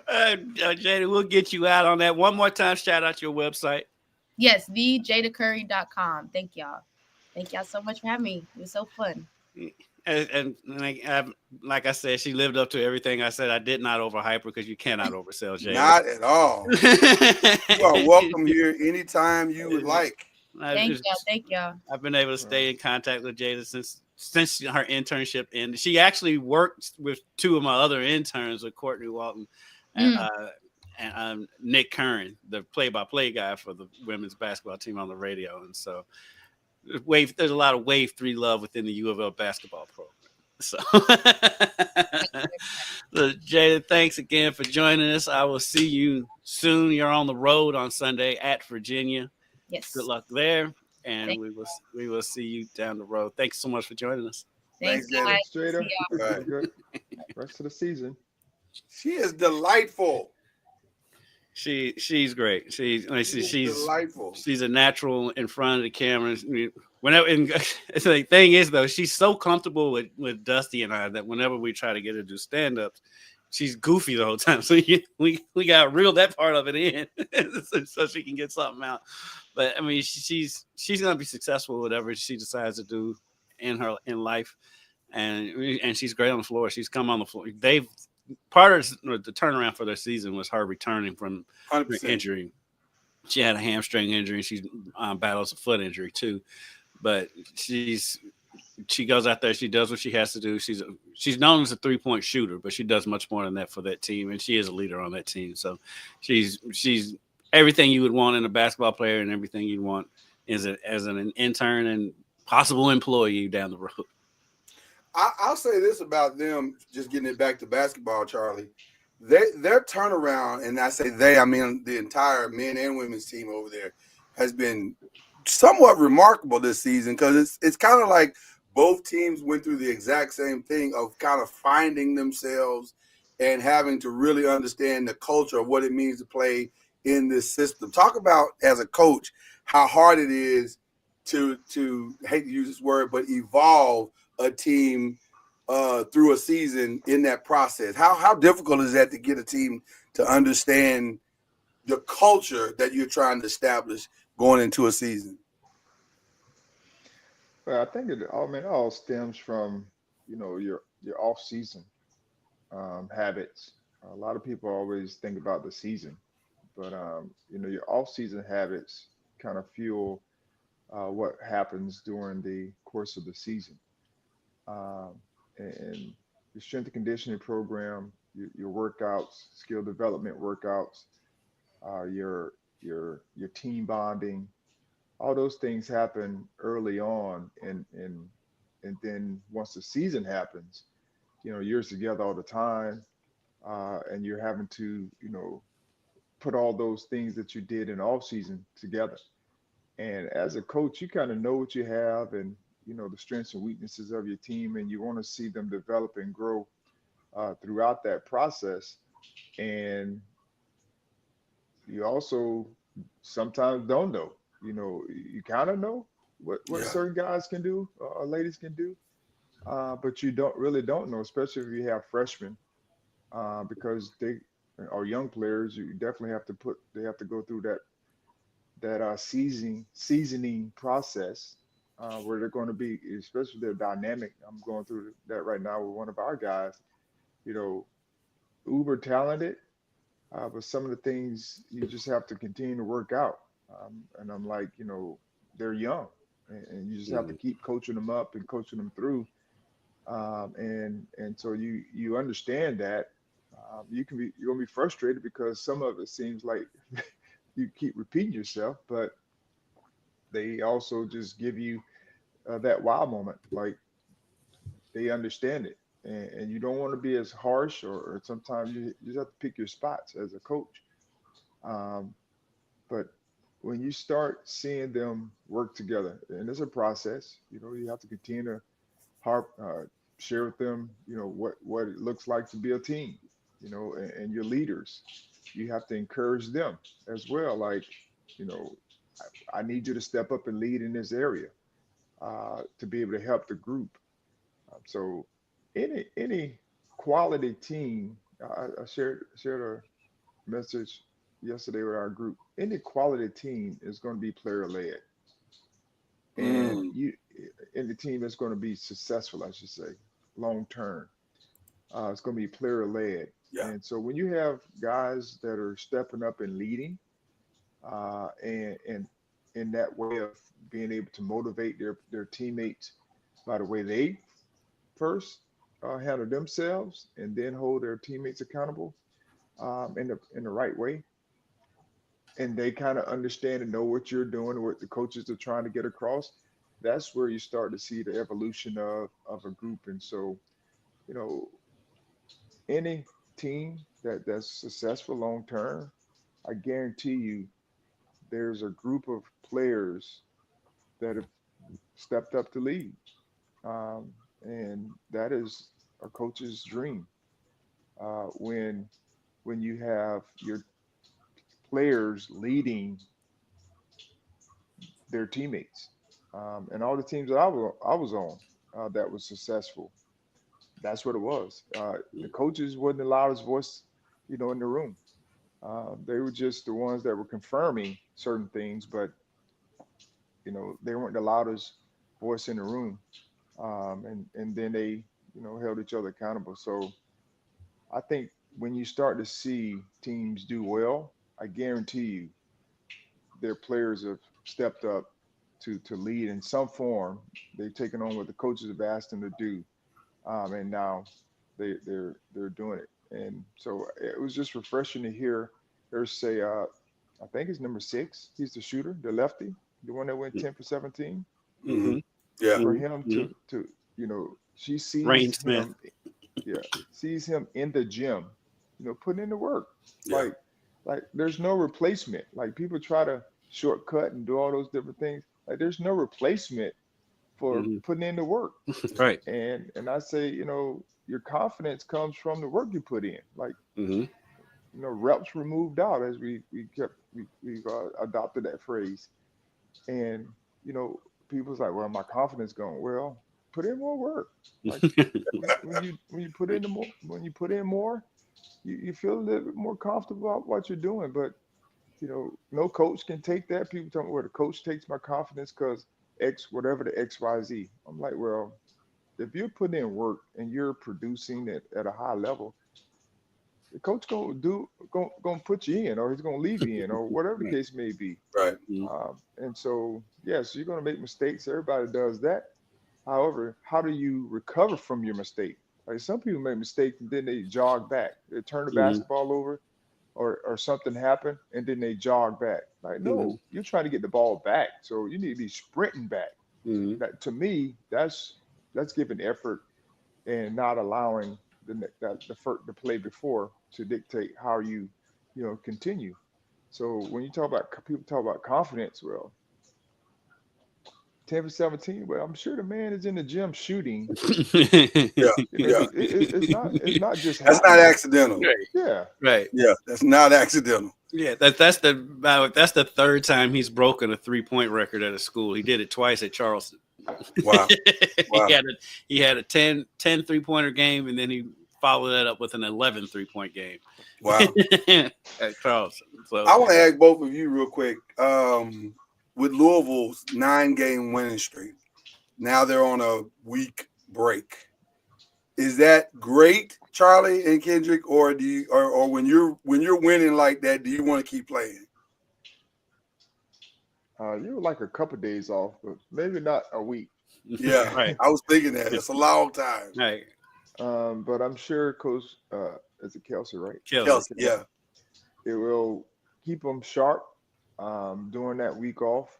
Jayda, we'll get you out on that. One more time, shout out your website. Yes, thejaydacurry.com. Thank y'all. Thank y'all so much for having me. It was so fun. And like I said, she lived up to everything I said. I did not overhype her because you cannot oversell Jayda. Not at all. You are welcome here anytime you would like. Thank y'all. I've been able to stay in contact with Jayda since her internship ended. She actually worked with 2 of my other interns, with Courtney Walton and Nick Curran, the play-by-play guy for the women's basketball team on the radio. And so there's a lot of Wave 3 love within the UofL basketball program. So, Jayda, thanks again for joining us. I will see you soon. You're on the road on Sunday at Virginia. Yes. Good luck there, and we will see you down the road. Thanks so much for joining us. Thanks, guys. Jayda. Rest of the season. She is delightful. She's great. She's delightful. She's a natural in front of the cameras. The thing is though, she's so comfortable with Dusty and I that whenever we try to get her to do stand-ups, she's goofy the whole time. So we got to reel that part of it in so she can get something out. But I mean, she's gonna be successful whatever she decides to do in life. and she's great on the floor. She's come on the floor. Part of the turnaround for their season was her returning from 100%. injury. She had a hamstring injury. She battles a foot injury too, but she goes out there. She does what she has to do. She's known as a 3-point shooter, but she does much more than that for that team, and she is a leader on that team. So she's everything you would want in a basketball player, and everything you'd want as an intern and possible employee down the road. I'll say this about them, just getting it back to basketball, Charlie. Their turnaround, and I say they, I mean the entire men and women's team over there, has been somewhat remarkable this season, because it's kind of like both teams went through the exact same thing of kind of finding themselves and having to really understand the culture of what it means to play in this system. Talk about, as a coach, how hard it is to hate to use this word, but evolve a team through a season in that process. How difficult is that to get a team to understand the culture that you're trying to establish going into a season? Well, I think it all stems from, your off season habits. A lot of people always think about the season, but your off season habits kind of fuel what happens during the course of the season. Um, and your strength and conditioning program, your workouts, skill development workouts, your team bonding, all those things happen early on, and then once the season happens, you're together all the time, and you're having to put all those things that you did in off season together. And as a coach, you kind of know what you have, and the strengths and weaknesses of your team, and you want to see them develop and grow throughout that process. And you also sometimes don't know. You kind of know what Yeah. certain guys can do or ladies can do, but you don't know, especially if you have freshmen, because they are young players. You definitely they have to go through that seasoning process, where they're going to be, especially their dynamic. I'm going through that right now with one of our guys. You know, uber talented, but some of the things you just have to continue to work out. And I'm like, they're young, and you just have to keep coaching them up and coaching them through. And so you understand that, you're gonna be frustrated because some of it seems like you keep repeating yourself, but they also just give you that wow moment, like they understand it, and you don't want to be as harsh, or sometimes you just have to pick your spots as a coach. Um, but when you start seeing them work together, and it's a process, you have to continue to share with them, what it looks like to be a team, and your leaders. You have to encourage them as well. Like, you know, I need you to step up and lead in this area, to be able to help the group. So any quality team, I shared a message yesterday with our group. Any quality team is going to be player led, and Mm, the team is going to be successful, I should say, long term. It's going to be player led. yeah. And so when you have guys that are stepping up and leading, and in that way of being able to motivate their teammates by the way they first handle themselves, and then hold their teammates accountable, in the right way, and they kind of understand and know what you're doing, what the coaches are trying to get across. That's where you start to see the evolution of a group. And so, you know, any team that's successful long term, I guarantee you, there's a group of players that have stepped up to lead, um, and that is a coach's dream. When you have your players leading their teammates, and all the teams that I was on, that was successful. That's what it was. The coaches wasn't the loudest voice, in the room. They were just the ones that were confirming certain things, but they weren't the loudest voice in the room. and then they held each other accountable. So I think when you start to see teams do well, I guarantee you their players have stepped up to lead in some form. They've taken on what the coaches have asked them to do, and now they're doing it. And so it was just refreshing to hear her say, I think it's number 6. He's the shooter, the lefty, the one that went 10 for 17. Mm-hmm. Yeah. For him to she sees Rain Smith. him, sees him in the gym, putting in the work. Yeah. Like there's no replacement. Like people try to shortcut and do all those different things. Like there's no replacement for putting in the work. Right. And I say, your confidence comes from the work you put in. Like, reps were moved out as we adopted that phrase. And, people's like, well, my confidence gone. Well, put in more work. Like when you put in more, you feel a little bit more comfortable about what you're doing. But no coach can take that. People tell me, well, the coach takes my confidence because X, whatever the XYZ. I'm like, well, if you're putting in work and you're producing it at a high level, the coach gonna put you in, or he's gonna leave you in, or whatever the case may be. Right. And so, yes, you're gonna make mistakes. Everybody does that. However, how do you recover from your mistake? Like some people make mistakes and then they jog back. They turn the basketball over, or something happened, and then they jog back. Like, no, you're trying to get the ball back, so you need to be sprinting back. That, to me, that's giving effort and not allowing the play before to dictate how you continue. So when people talk about confidence, well, 10 for 17. Well, I'm sure the man is in the gym shooting. It's not just that's not accidental. Yeah. Right. Yeah, that's not accidental. Yeah, that's the third time he's broken a 3-point record at a school. He did it twice at Charleston. Wow. He had a 10 3-pointer game, and then he followed that up with an 11 3-point game. Wow. At Charleston. So I want to ask both of you real quick. With Louisville's 9-game winning streak, now they're on a week break. Is that great, Charlie and Kendrick, or do you, or when you're winning like that, do you want to keep playing? You would like a couple of days off, but maybe not a week. Yeah, right. I was thinking that. It's a long time. Right. But I'm sure Coach, is it Kelsey, right? Kelsey, yeah. It will keep them sharp during that week off.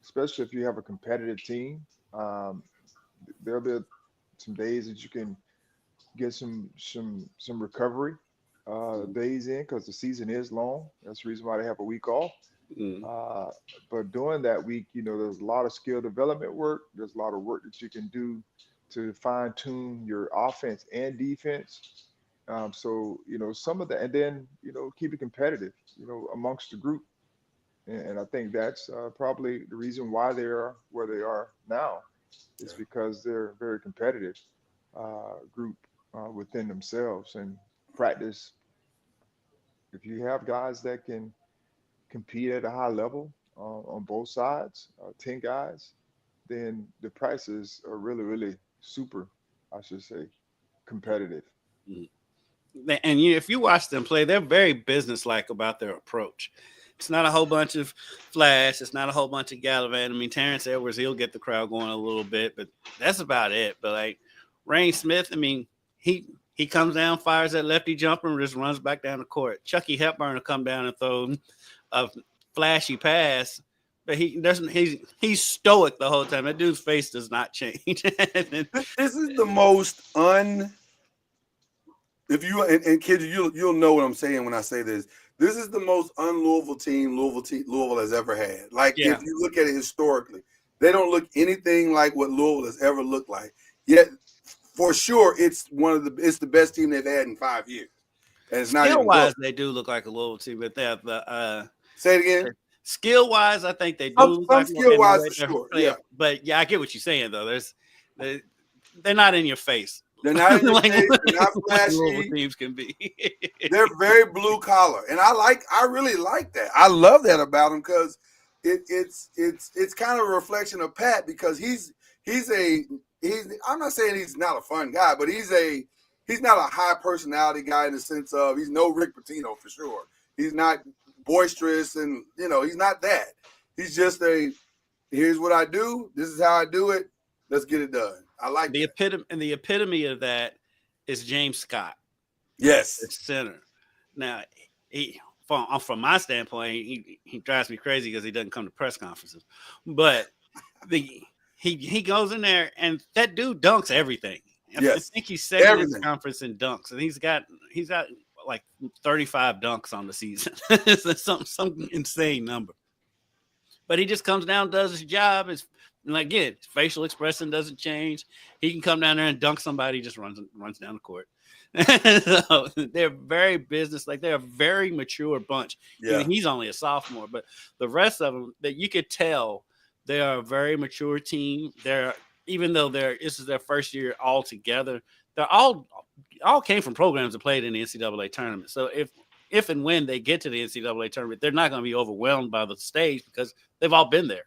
Especially if you have a competitive team. There'll be some days that you can get some recovery days in because the season is long. That's the reason why they have a week off. But during that week, there's a lot of skill development work. There's a lot of work that you can do to fine tune your offense and defense. So some of that, and then keep it competitive, amongst the group. And I think that's probably the reason why they are where they are now, is because they're a very competitive group within themselves and practice. If you have guys that can compete at a high level on both sides, 10 guys, then the prices are really, really super, I should say, competitive. And if you watch them play, they're very businesslike about their approach. It's not a whole bunch of flash. It's not a whole bunch of gallivant. I mean, Terrence Edwards, he'll get the crowd going a little bit, but that's about it. But like Rain Smith, I mean, he comes down, fires that lefty jumper, and just runs back down the court. Chucky Hepburn will come down and throw a flashy pass, but he's stoic the whole time. That dude's face does not change. This is the most if you and kids, you'll know what I'm saying when I say this. This is the most un-Louisville team Louisville has ever had. Like, if you look at it historically, they don't look anything like what Louisville has ever looked like. Yet, for sure, it's the best team they've had in 5 years. And it's not skill-wise, they do look like a Louisville team, but they're say it again. Skill-wise, I think they do. Some skill-wise, for sure. Yeah, but I get what you're saying though. They're not in your face. They're not in your face. They're not flashy. Teams can be. They're very blue collar, and I really like that. I love that about them because it's kind of a reflection of Pat, because he's I'm not saying he's not a fun guy, but he's not a high personality guy in the sense of he's no Rick Pitino for sure. He's not boisterous and, he's not that. He's just here's what I do. This is how I do it. Let's get it done. I like the epitome of that is James Scott. Yes. The center. Now, from my standpoint, he drives me crazy because he doesn't come to press conferences. But he goes in there and that dude dunks everything. Yes. I think he's second in the conference in dunks, and he's got like 35 dunks on the season. It's some insane number. But he just comes down, does his job. And again, his facial expression doesn't change. He can come down there and dunk somebody, just runs down the court. So they're very business-like. They're a very mature bunch. Yeah. He's only a sophomore, but the rest of them, that you could tell they are a very mature team. Even though this is their first year all together, they're all came from programs that played in the NCAA tournament. So if and when they get to the NCAA tournament, they're not going to be overwhelmed by the stage because they've all been there.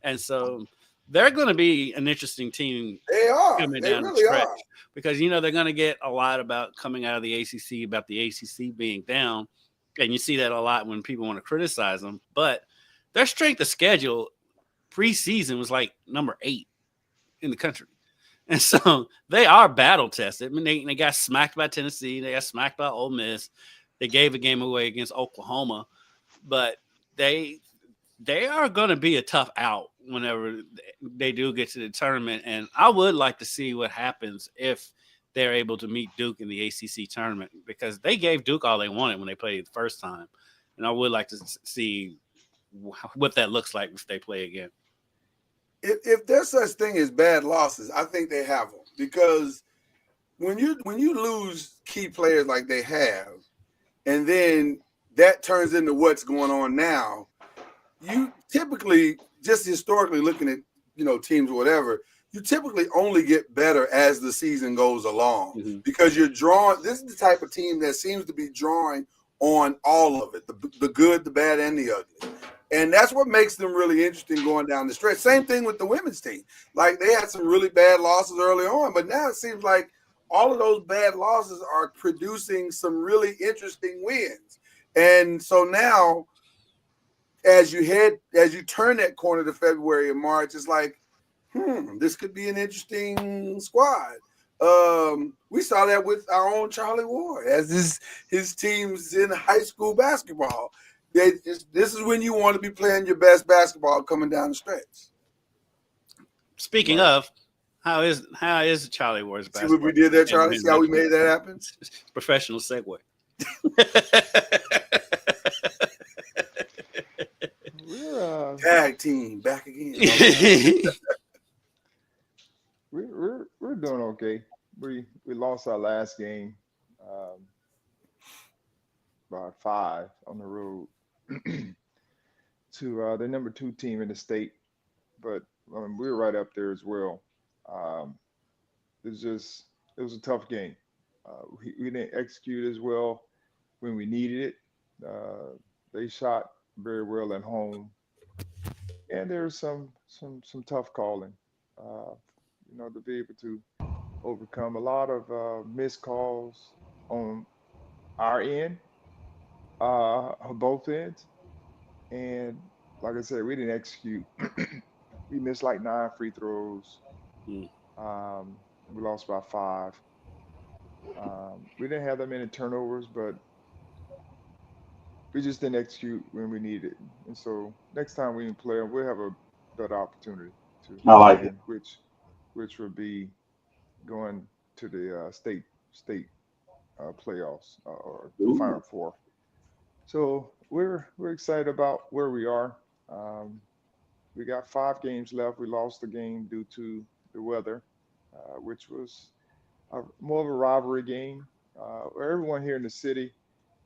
And so they're going to be an interesting team. They are. Coming they down really the stretch are. Because, they're going to get a lot about coming out of the ACC, about the ACC being down. And you see that a lot when people want to criticize them. But their strength of schedule preseason was like number 8 in the country. And so they are battle tested. I mean, they got smacked by Tennessee. They got smacked by Ole Miss. They gave a game away against Oklahoma. But they are going to be a tough out whenever they do get to the tournament. And I would like to see what happens if they're able to meet Duke in the ACC tournament, because they gave Duke all they wanted when they played the first time. And I would like to see what that looks like if they play again. If there's such thing as bad losses, I think they have them, because when you lose key players like they have, and then that turns into what's going on now, you typically, just historically looking at teams or whatever, you typically only get better as the season goes along, because you're drawing. This is the type of team that seems to be drawing on all of it, the good, the bad, and the ugly. And that's what makes them really interesting going down the stretch. Same thing with the women's team. Like, they had some really bad losses early on, but now it seems like all of those bad losses are producing some really interesting wins. And so now, as you turn that corner to February and March, it's like, this could be an interesting squad. We saw that with our own Charlie Ward as his teams in high school basketball. This is when you want to be playing your best basketball coming down the stretch. Speaking of, how is Charlie Ward's basketball? See what we did there, Charlie? See how we made that happen? Professional segue. We're tag team back again. we're doing okay. We lost our last game by 5 on the road to the number 2 team in the state, but we were right up there as well. It was a tough game. We didn't execute as well when we needed it. They shot very well at home, and there was some tough calling. To be able to overcome a lot of missed calls on our end, on both ends, and like I said, we didn't execute. We missed like 9 free throws. We lost by 5. We didn't have that many turnovers, but we just didn't execute when we needed it. And so next time we play them, we'll have a better opportunity to. I like it. Which would be going to the state playoffs or Final Four. So we're excited about where we are. We got 5 games left. We lost the game due to the weather, which was more of a rivalry game. Everyone here in the city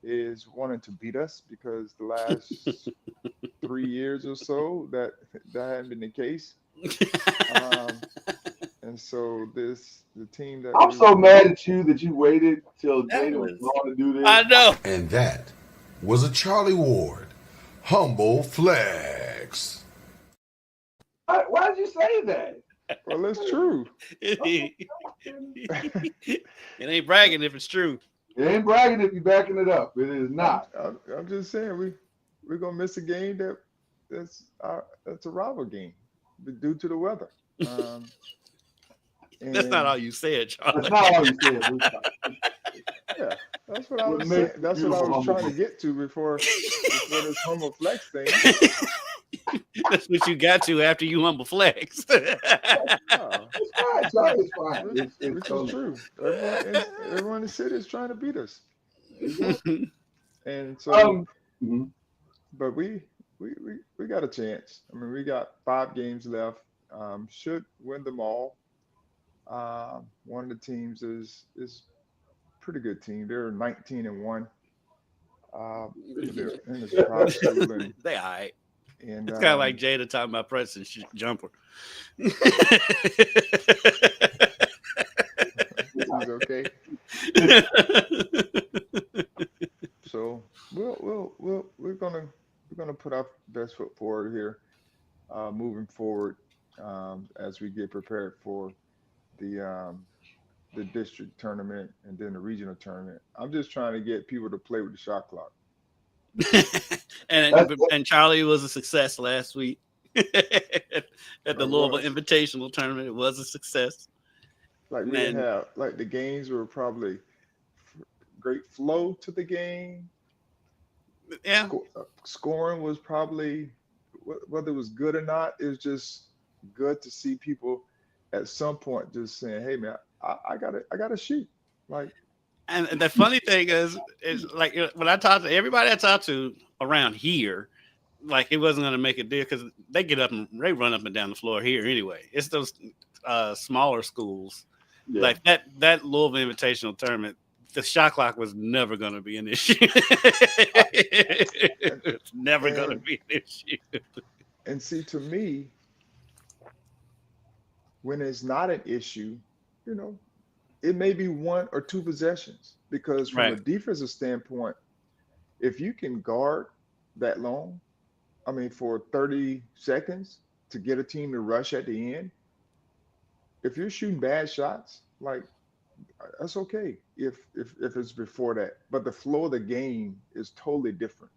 is wanting to beat us because the last 3 years or so that hadn't been the case. And so the team that I'm so mad at you that you waited till Jayda was going to do this. I know. And that was a Charlie Ward Humble Flex. Why did you say that? Well, it's true. It ain't bragging if it's true. It ain't bragging if you're backing it up. It is not. I'm just saying we're gonna miss a game that's a rival game due to the weather. That's not all you said, Charlie. That's not all you said. Yeah, that's what I was saying. That's what I was trying to get to before this humble flex thing. That's what you got to after you humble flex. It's fine. It's true. Everyone in the city is trying to beat us. And so, but we got a chance. I mean, we got 5 games left. Should win them all. One of the teams is pretty good team. They're 19-1. They're in this private school and they all right. And it's kind of like Jayda talking about Preston jumper. He's okay. So we're gonna put our best foot forward here, moving forward, as we get prepared for the district tournament and then the regional tournament. I'm just trying to get people to play with the shot clock. and Charlie was a success last week at the Louisville Invitational Tournament. It was a success. Like we didn't have, like the games were probably great flow to the game. Yeah, scoring was probably, whether it was good or not, it was just good to see people at some point just saying, "Hey man, I gotta shoot." Like. And the funny thing is like when I talked to everybody I talked to around here, like it wasn't going to make a deal because they get up and they run up and down the floor here anyway. It's those smaller schools, like that Louisville Invitational Tournament. The shot clock was never going to be an issue. It's never going to be an issue. And see, to me, when it's not an issue, it may be 1 or 2 possessions, because from a defensive standpoint, if you can guard that long, I mean, for 30 seconds to get a team to rush at the end, if you're shooting bad shots, like that's okay if it's before that. But the flow of the game is totally different.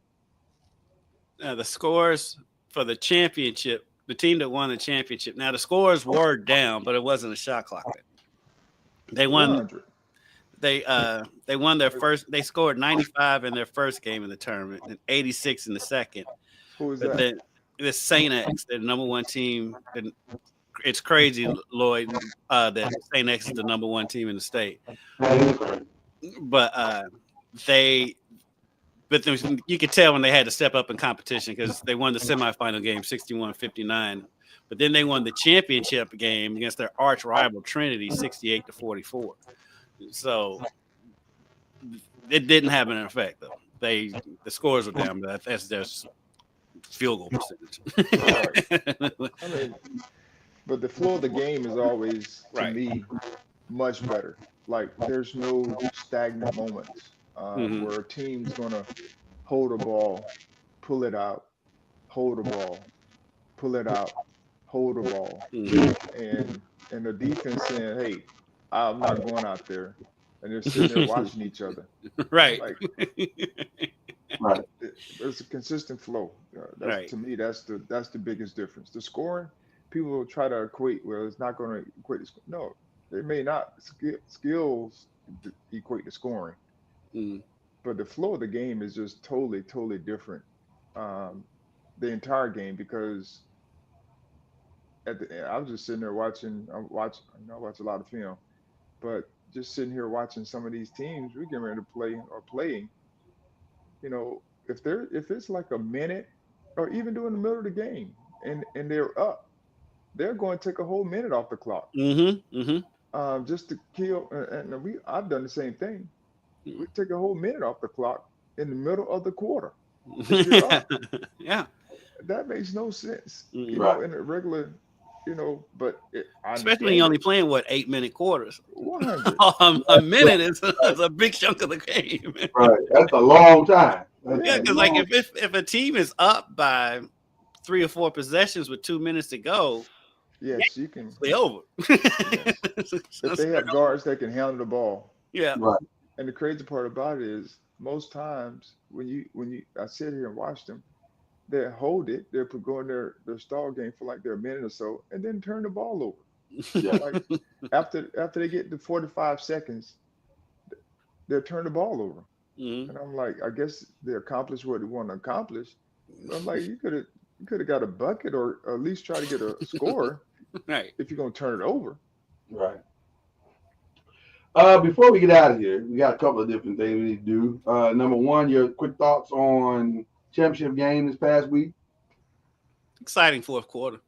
The scores for the championship, the team that won the championship. Now the scores were down, but it wasn't a shot clock. They won. 100. They won their first. They scored 95 in their first game in the tournament and 86 in the second. Who is but that? The St. X, the number 1 team. It's crazy, Lloyd, that St. X is the number 1 team in the state. But you could tell when they had to step up in competition because they won the semifinal game 61-59. But then they won the championship game against their arch rival Trinity 68-44. So it didn't have an effect though. The scores were down, but that's just field goal percentage. I mean, but the flow of the game is always, to me, much better. Like there's no stagnant moments where a team's gonna hold the ball, pull it out, hold the ball, pull it out, hold the ball, and the defense saying, "Hey, I'm not going out there," and they're sitting there watching each other. Right. Like, There's a consistent flow. To me, that's the biggest difference. The scoring, people will try to equate. Well, it's not going to equate to score. No, it may not. Skills equate to scoring, but the flow of the game is just totally different. The entire game, because I was just sitting there watching. I watch a lot of film, but just sitting here watching some of these teams we're getting ready to play or playing. If it's like a minute, or even during the middle of the game, and they're up, they're going to take a whole minute off the clock, just to kill. And I've done the same thing. We take a whole minute off the clock in the middle of the quarter. Yeah, that makes no sense. In a regular, but especially when you're only playing 8-minute quarters. 100. A minute is a big chunk of the game. Right, that's a long time. Yeah, because like if a team is up by 3 or 4 possessions with 2 minutes to go, Yes, you can. It's over. Yes. If they have guards that can handle the ball. Yeah. Right. And the crazy part about it is most times when I sit here and watch them, they hold it, they'll go in their stall game for like their minute or so, and then turn the ball over. Yeah. Like after they get to 45 seconds, they'll turn the ball over. Mm-hmm. And I'm like, I guess they accomplished what they want to accomplish. But I'm like, you could have got a bucket or at least try to get a score. Right. If you're gonna turn it over. Right. Before we get out of here, we got a couple of different things we need to do. Number one, your quick thoughts on championship game this past week. Exciting fourth quarter.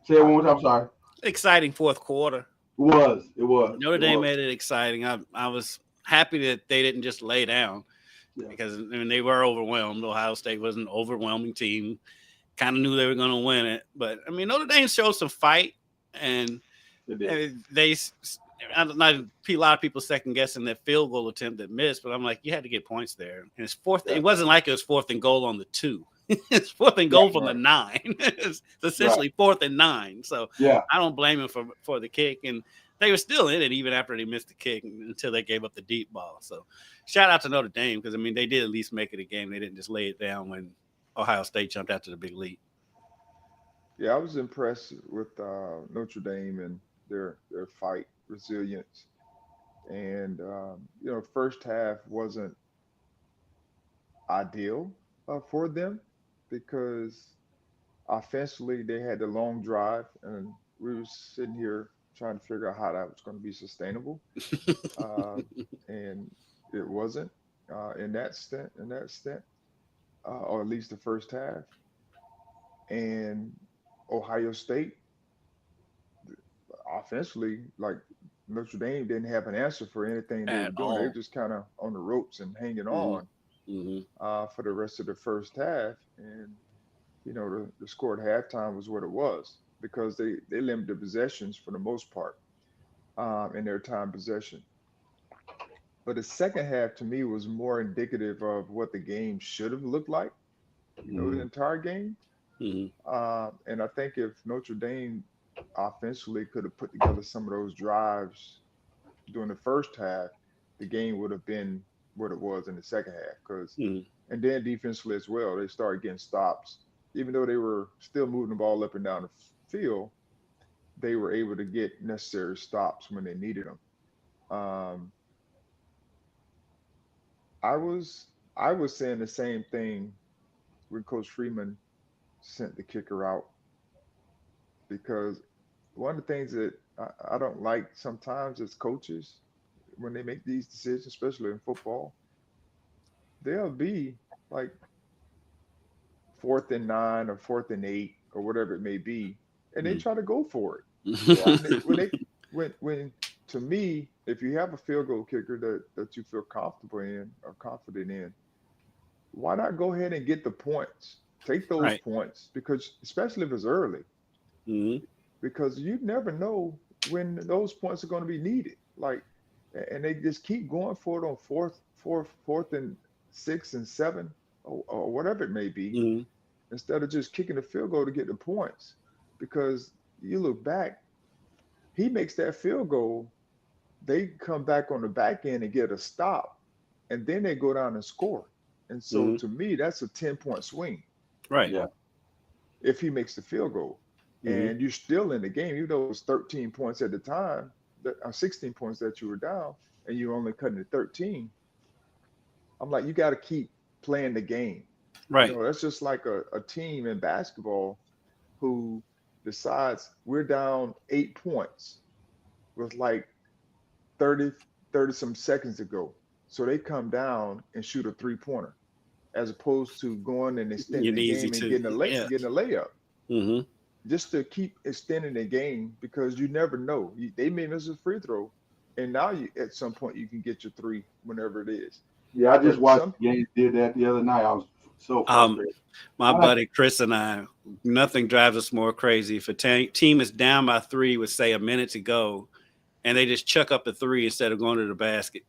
Say it one more time. Sorry. Exciting fourth quarter. It was. Notre Dame made it exciting. I was happy that they didn't just lay down because they were overwhelmed. Ohio State was an overwhelming team. Kind of knew they were going to win it. But, I mean, Notre Dame showed some fight, and a lot of people second-guessing that field goal attempt that missed, but I'm like, you had to get points there. And it's fourth. It wasn't like it was 4th and goal on the 2. It's 4th and goal from the 9. It's essentially 4th and 9. So I don't blame him for the kick. And they were still in it even after they missed the kick until they gave up the deep ball. So shout out to Notre Dame because, I mean, they did at least make it a game. They didn't just lay it down when Ohio State jumped out to the big lead. Yeah, I was impressed with Notre Dame and their fight, resilience. And, first half wasn't ideal for them because offensively they had the long drive and we were sitting here trying to figure out how that was going to be sustainable. And it wasn't in that stint, or at least the first half. And Ohio State, offensively, like Notre Dame didn't have an answer for anything they were doing. They were just kind of on the ropes and hanging on for the rest of the first half. And, the score at halftime was what it was because they limited possessions for the most part in their time possession. But the second half, to me, was more indicative of what the game should have looked like, the entire game. And I think if Notre Dame offensively could have put together some of those drives during the first half, the game would have been what it was in the second half. And then defensively as well, they started getting stops. Even though they were still moving the ball up and down the field, they were able to get necessary stops when they needed them. I was saying the same thing when Coach Freeman sent the kicker out, because one of the things that I don't like sometimes as coaches when they make these decisions, especially in football, they'll be like 4th and 9 or 4th and 8 or whatever it may be, and they try to go for it. When to me, if you have a field goal kicker that you feel comfortable in or confident in, why not go ahead and get the points? Take those points, because especially if it's early, because you never know when those points are going to be needed. And they just keep going for it on fourth and 6 and 7 or whatever it may be, instead of just kicking the field goal to get the points. Because you look back, he makes that field goal, they come back on the back end and get a stop, and then they go down and score. And so to me, that's a 10-point swing. Right. Yeah. If he makes the field goal, and you're still in the game, even though it was 13 points at the time, 16 points that you were down, and you're only cutting it 13. I'm like, you got to keep playing the game. Right. That's just like a team in basketball who decides we're down 8 points with like 30 some seconds to go. So they come down and shoot a 3-pointer, as opposed to going and extending the game and getting a layup. Just to keep extending the game, because you never know. They may miss a free throw, and now at some point you can get your 3 whenever it is. Yeah, I just watched the game. Did that the other night. I was so frustrated. My buddy Chris and I, nothing drives us more crazy. If a team is down by 3 with, say, a minute to go, and they just chuck up a 3 instead of going to the basket,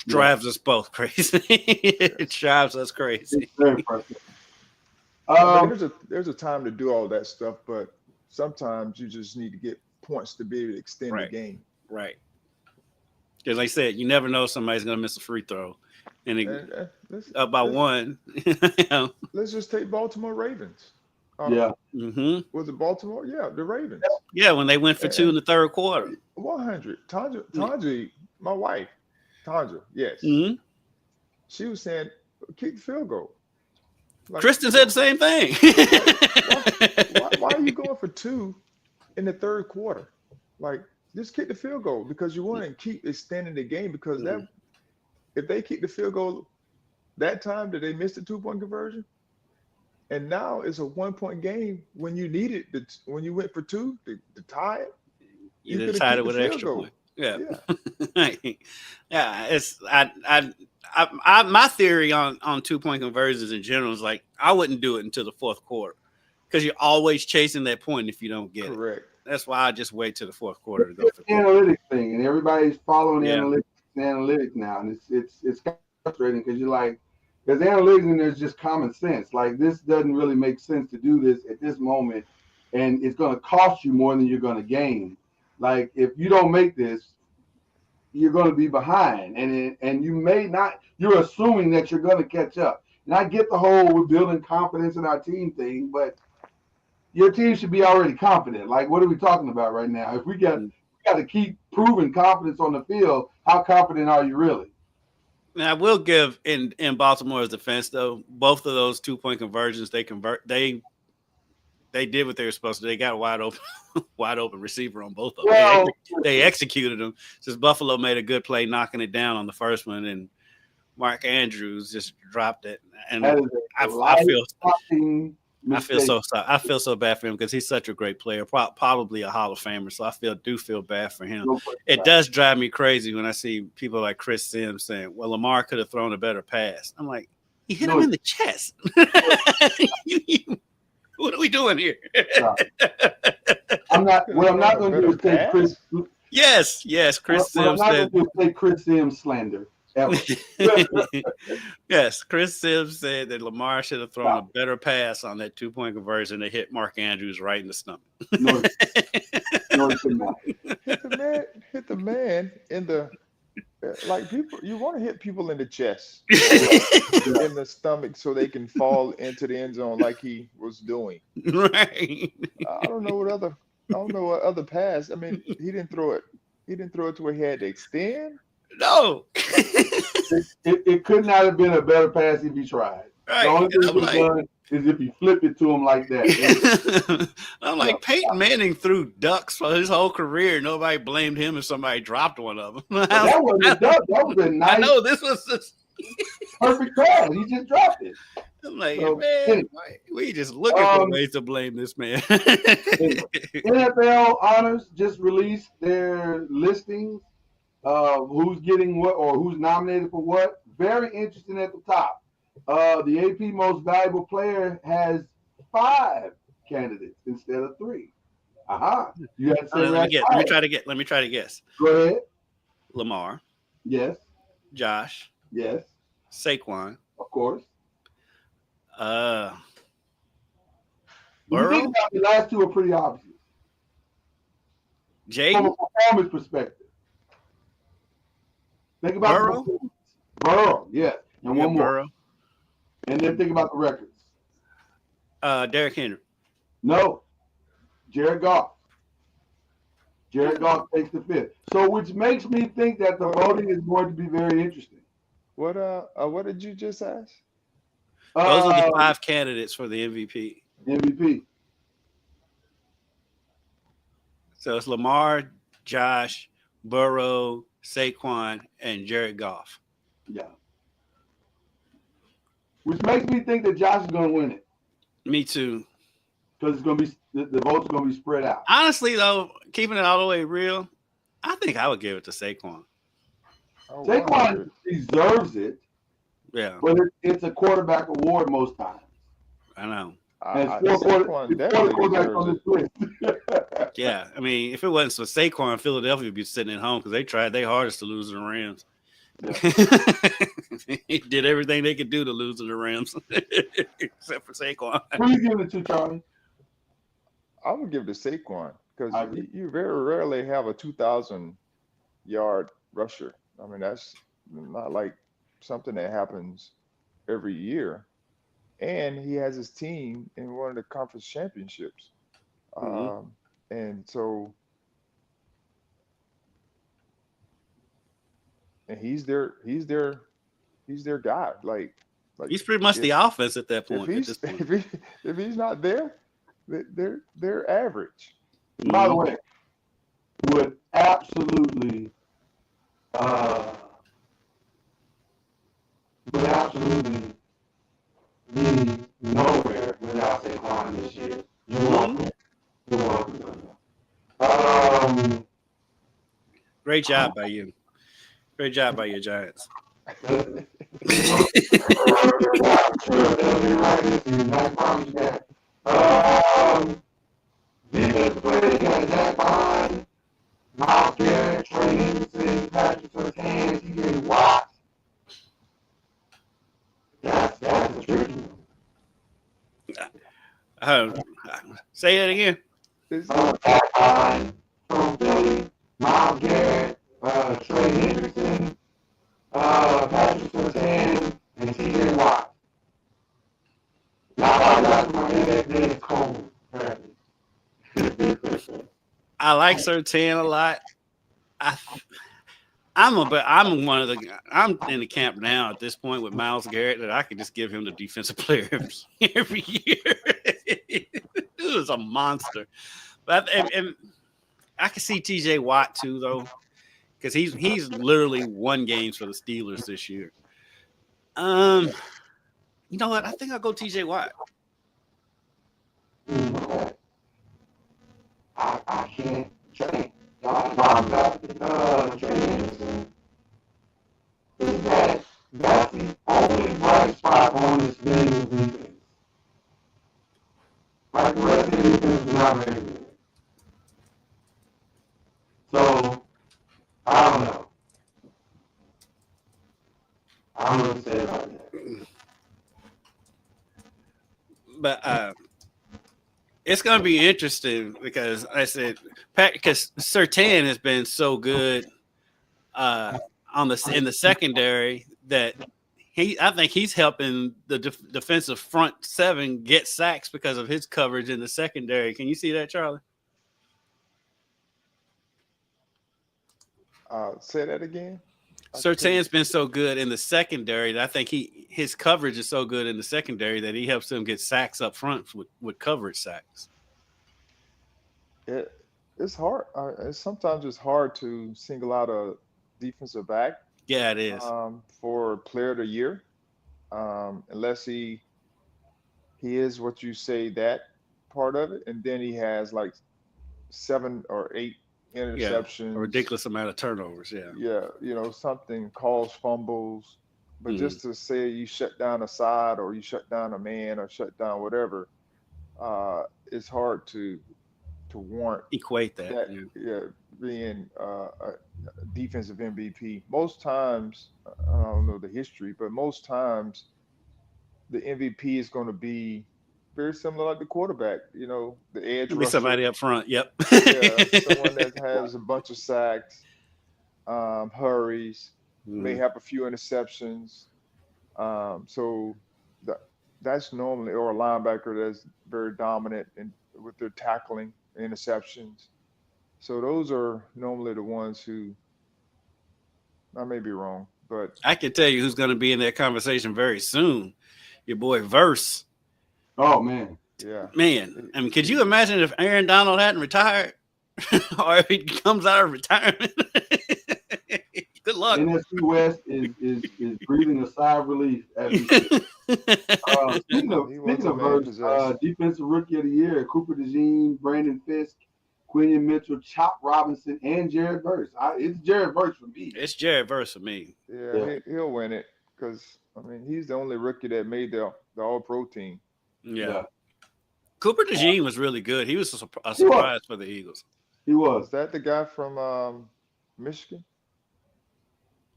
drives us both crazy. It drives us crazy. It's very frustrating. There's a time to do all that stuff, but sometimes you just need to get points to be able to extend the game. Right. Because like I said, you never know somebody's going to miss a free throw. And up by one. Let's just take Baltimore Ravens. Was it Baltimore? Yeah, the Ravens. Yeah, when they went for 2 in the third quarter. 100. Tanja, my wife, Tanja, yes. She was saying, kick the field goal. Like, Kristen said the same thing. Why are you going for 2 in the third quarter? Like, just kick the field goal because you want to keep extending the game because if they kick the field goal that time, did they miss the 2-point conversion? And now it's a 1-point game when you needed when you went for 2 to tie it. You could have tied it with an extra point. Yeah. It's my theory on 2-point conversions in general is like I wouldn't do it until the fourth quarter because you're always chasing that point if you don't get it. That's why I just wait till the fourth quarter to go for the analytics thing, and everybody's following analytics now, and it's frustrating because you're like, there's analytics and there's just common sense. Like this doesn't really make sense to do this at this moment, and it's going to cost you more than you're going to gain. Like if you don't make this, you're going to be behind, and you may not. You're assuming that you're going to catch up. And I get the whole we're building confidence in our team thing, but your team should be already confident. Like, what are we talking about right now? If we got to keep proving confidence on the field, how confident are you really? Now, I will give in Baltimore's defense, though, both of those 2-point conversions, they did what they were supposed to. They got a wide open receiver on both of them. Well, they executed them. Just Buffalo made a good play knocking it down on the first one, and Mark Andrews just dropped it. And I feel so bad for him because he's such a great player, probably a Hall of Famer. So I do feel bad for him. It does drive me crazy when I see people like Chris Sims saying, "Well, Lamar could have thrown a better pass." I'm like, he hit him in the chest. What are we doing here? I'm not going to do is say Chris. Yes, Chris Sims. I'm not going to say Chris Sims slander. Yes, Chris Sims said that Lamar should have thrown a better pass on that 2-point conversion that hit Mark Andrews right in the stomach. No, hit the man in the like people. You want to hit people in the chest, in the stomach, so they can fall into the end zone like he was doing. Right. I don't know what other pass. I mean, he didn't throw it. He didn't throw it to where he had to extend. No. It could not have been a better pass if he tried. Right. The only thing he would have done is if he flipped it to him like that. I'm like, Peyton Manning threw ducks for his whole career. Nobody blamed him if somebody dropped one of them. That wasn't a duck. That was a nice. I know this was just perfect pass. He just dropped it. I'm like, man, we just looking for ways to blame this man. NFL Honors just released their listings. Who's getting what or who's nominated for what. Very interesting at the top. The AP Most Valuable Player has 5 candidates instead of 3. You had to say let me try to guess. Go ahead. Lamar. Yes. Josh. Yes. Saquon. Of course. Burrow. The last 2 are pretty obvious. Jayda. From a performance perspective. Think about Burrow, yes. And one more. Burrow. And then think about the records. Derrick Henry. No. Jared Goff. Jared Goff takes the 5th. So which makes me think that the voting is going to be very interesting. What did you just ask? Those are the 5 candidates for the MVP. MVP. So it's Lamar, Josh, Burrow, Saquon, and Jared Goff. Yeah. Which makes me think that Josh is going to win it. Me too. Because it's going to be the votes are going to be spread out. Honestly, though, keeping it all the way real, I think I would give it to Saquon. Saquon deserves it. Yeah. But it's a quarterback award most times. I know. And it's 4 quarterbacks on this list. Yeah, I mean, if it wasn't for Saquon, Philadelphia would be sitting at home because they tried their hardest to lose to the Rams. Yeah. He did everything they could do to lose to the Rams, except for Saquon. Who are you giving it to, Charlie? I would give it to Saquon because you very rarely have a 2,000-yard rusher. I mean, that's not like something that happens every year. And he has his team in one of the conference championships. And so, and he's their guy. Like he's pretty much the offense at that point. If he's not there, they're average. By the way, would absolutely be nowhere without Saquon this year. You're welcome. Great job by you. Great job by your Giants. Defensive player got Zach Bond, Miles Garrett, Trey Henderson, Patrick Surtain, TJ Watt. That's a tricky one. Say it again. Zach Bond from Philly, Miles Garrett, Trey Henderson, Patrick Surtain, and TJ Watt. Not all guys from my NBA cold, apparently. I like Surtain a lot. I'm in the camp now at this point with Myles Garrett that I can just give him the defensive player every year. It was a monster. But and I can see TJ Watt too, though, because he's literally won games for the Steelers this year. You know what? I think I'll go TJ Watt. I can't change. That's the only bright spot on this Bengals defense. Like the rest of the defense is not very good. So, I don't know. I don't know what to say about that. But it's going to be interesting because I said, because Surtain has been so good in the secondary that I think he's helping the defensive front seven get sacks because of his coverage in the secondary. Can you see that, Charlie? Say that again. Surtain's been so good in the secondary that I think his coverage is so good in the secondary that he helps them get sacks up front with coverage sacks. It's hard. Sometimes it's hard to single out a defensive back. Yeah, it is. For player of the year, unless he is what you say, that part of it, and then he has like 7 or 8 interceptions, a ridiculous amount of turnovers. Something calls fumbles, but just to say you shut down a side or you shut down a man or shut down whatever, it's hard to warrant equate that being a defensive MVP. Most times, I don't know the history, but most times the MVP is going to be very similar like the quarterback, the edge rusher. Somebody up front. Yep. Someone that has a bunch of sacks, hurries, may have a few interceptions. So that's normally, or a linebacker that's very dominant with their tackling, interceptions. So those are normally the ones who, I may be wrong, but I can tell you who's going to be in that conversation very soon. Your boy Verse. Oh, man. Yeah. Man, I mean, could you imagine if Aaron Donald hadn't retired or if he comes out of retirement? Good luck. NFC West is breathing a sigh of relief as we speak. Speaking of Verse, Defensive Rookie of the Year, Cooper DeJean, Brandon Fisk, Quinion Mitchell, Chop Robinson, and Jared Verse. It's Jared Verse for me. It's Jared Verse for me. Yeah. He'll win it because, he's the only rookie that made the All-Pro team. Yeah. Cooper DeJean was really good. He was a surprise for the Eagles. He was. Is that the guy from Michigan?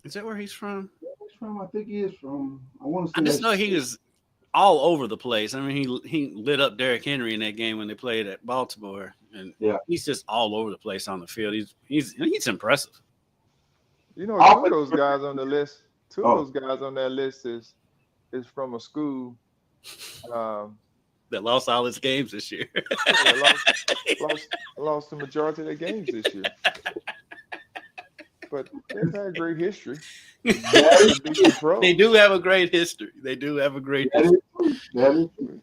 Is that where he's from? He's from, I think he is from. I want to say. I just know he was all over the place. I mean, he lit up Derrick Henry in that game when they played at Baltimore, and he's just all over the place on the field. He's impressive. You know, two of those guys on the list. Two of those guys on that list is from a school that lost all its games this year. lost the majority of their games this year. But they've had great history. They do have a great history. They do have a great history. That is true.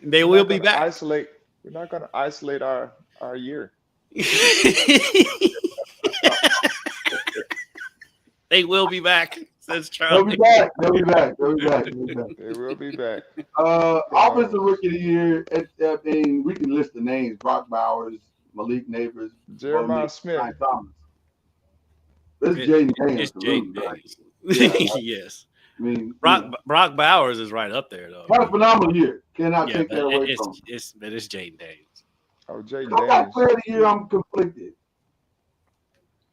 They will be back. We're not going to isolate our year. They will be back, says Charlie. They'll be back. They will be back. Offensive Rookie of the Year. I mean, we can list the names: Brock Bowers, Malik Neighbors, Jeremiah Smith. Thomas. This is Jayden Daniels. It's Jayden Daniels. Yes. I mean, Brock Bowers is right up there, though. Had a phenomenal year. Cannot take that away from him. But it's Jayden Daniels. Oh, Jayden Daniels. I got Player of the Year. I'm conflicted.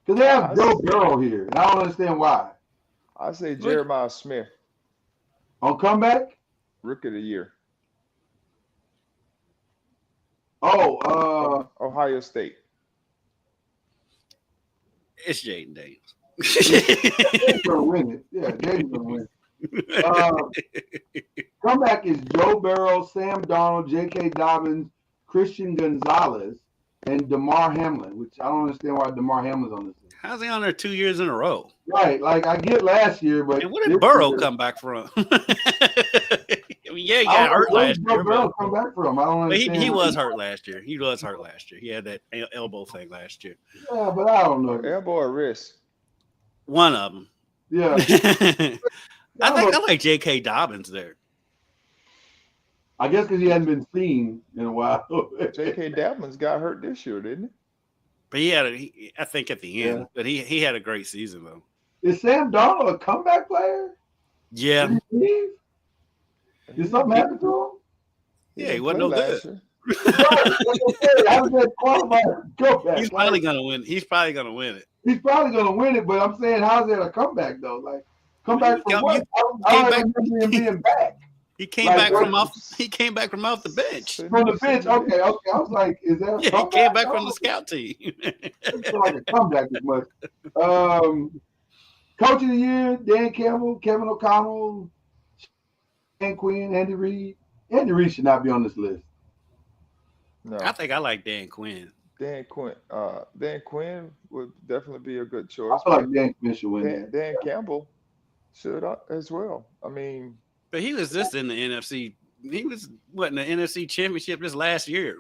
Because they have Joe Burrow here, and I don't understand why. I say Jeremiah Smith. On comeback? Rookie of the Year. Ohio State. It's Jayden Daniels. Jaden's gonna win it. Yeah, Jaden's gonna win. Comeback is Joe Burrow, Sam Darnold, J.K. Dobbins, Christian Gonzalez, and DeMar Hamlin, which I don't understand why DeMar Hamlin's on this list. How's he on there 2 years in a row? Right, like I get last year, but and where did Burrow come back from? I mean, he got hurt last year. Burrow come back from? I don't understand. He was hurt last year. He had that elbow thing last year. Yeah, but I don't know. Elbow or wrist? One of them. Yeah. I like J.K. Dobbins there. I guess because he hadn't been seen in a while. J.K. Dobbins got hurt this year, didn't he? But I think at the end. Yeah. But he had a great season though. Is Sam Darnold a comeback player? Yeah. Did he leave? Did something happen to him? Yeah, he wasn't no good. He's probably gonna win. He's probably gonna win it. He's probably gonna win it, but I'm saying, how's that a comeback though? Like, come back from what? I don't remember him being back. He came back from off. He came back from off the bench. From the bench, okay. I was like, is that? Yeah, he came back from the scout team. It's like a comeback as much. Coach of the Year: Dan Campbell, Kevin O'Connell, Dan Quinn, Andy Reid. Andy Reid should not be on this list. No, I think I like Dan Quinn. Dan Quinn would definitely be a good choice. I feel like Dan Quinn should win. Dan Campbell should as well. I mean. But he was just in the NFC. He was in the NFC Championship this last year.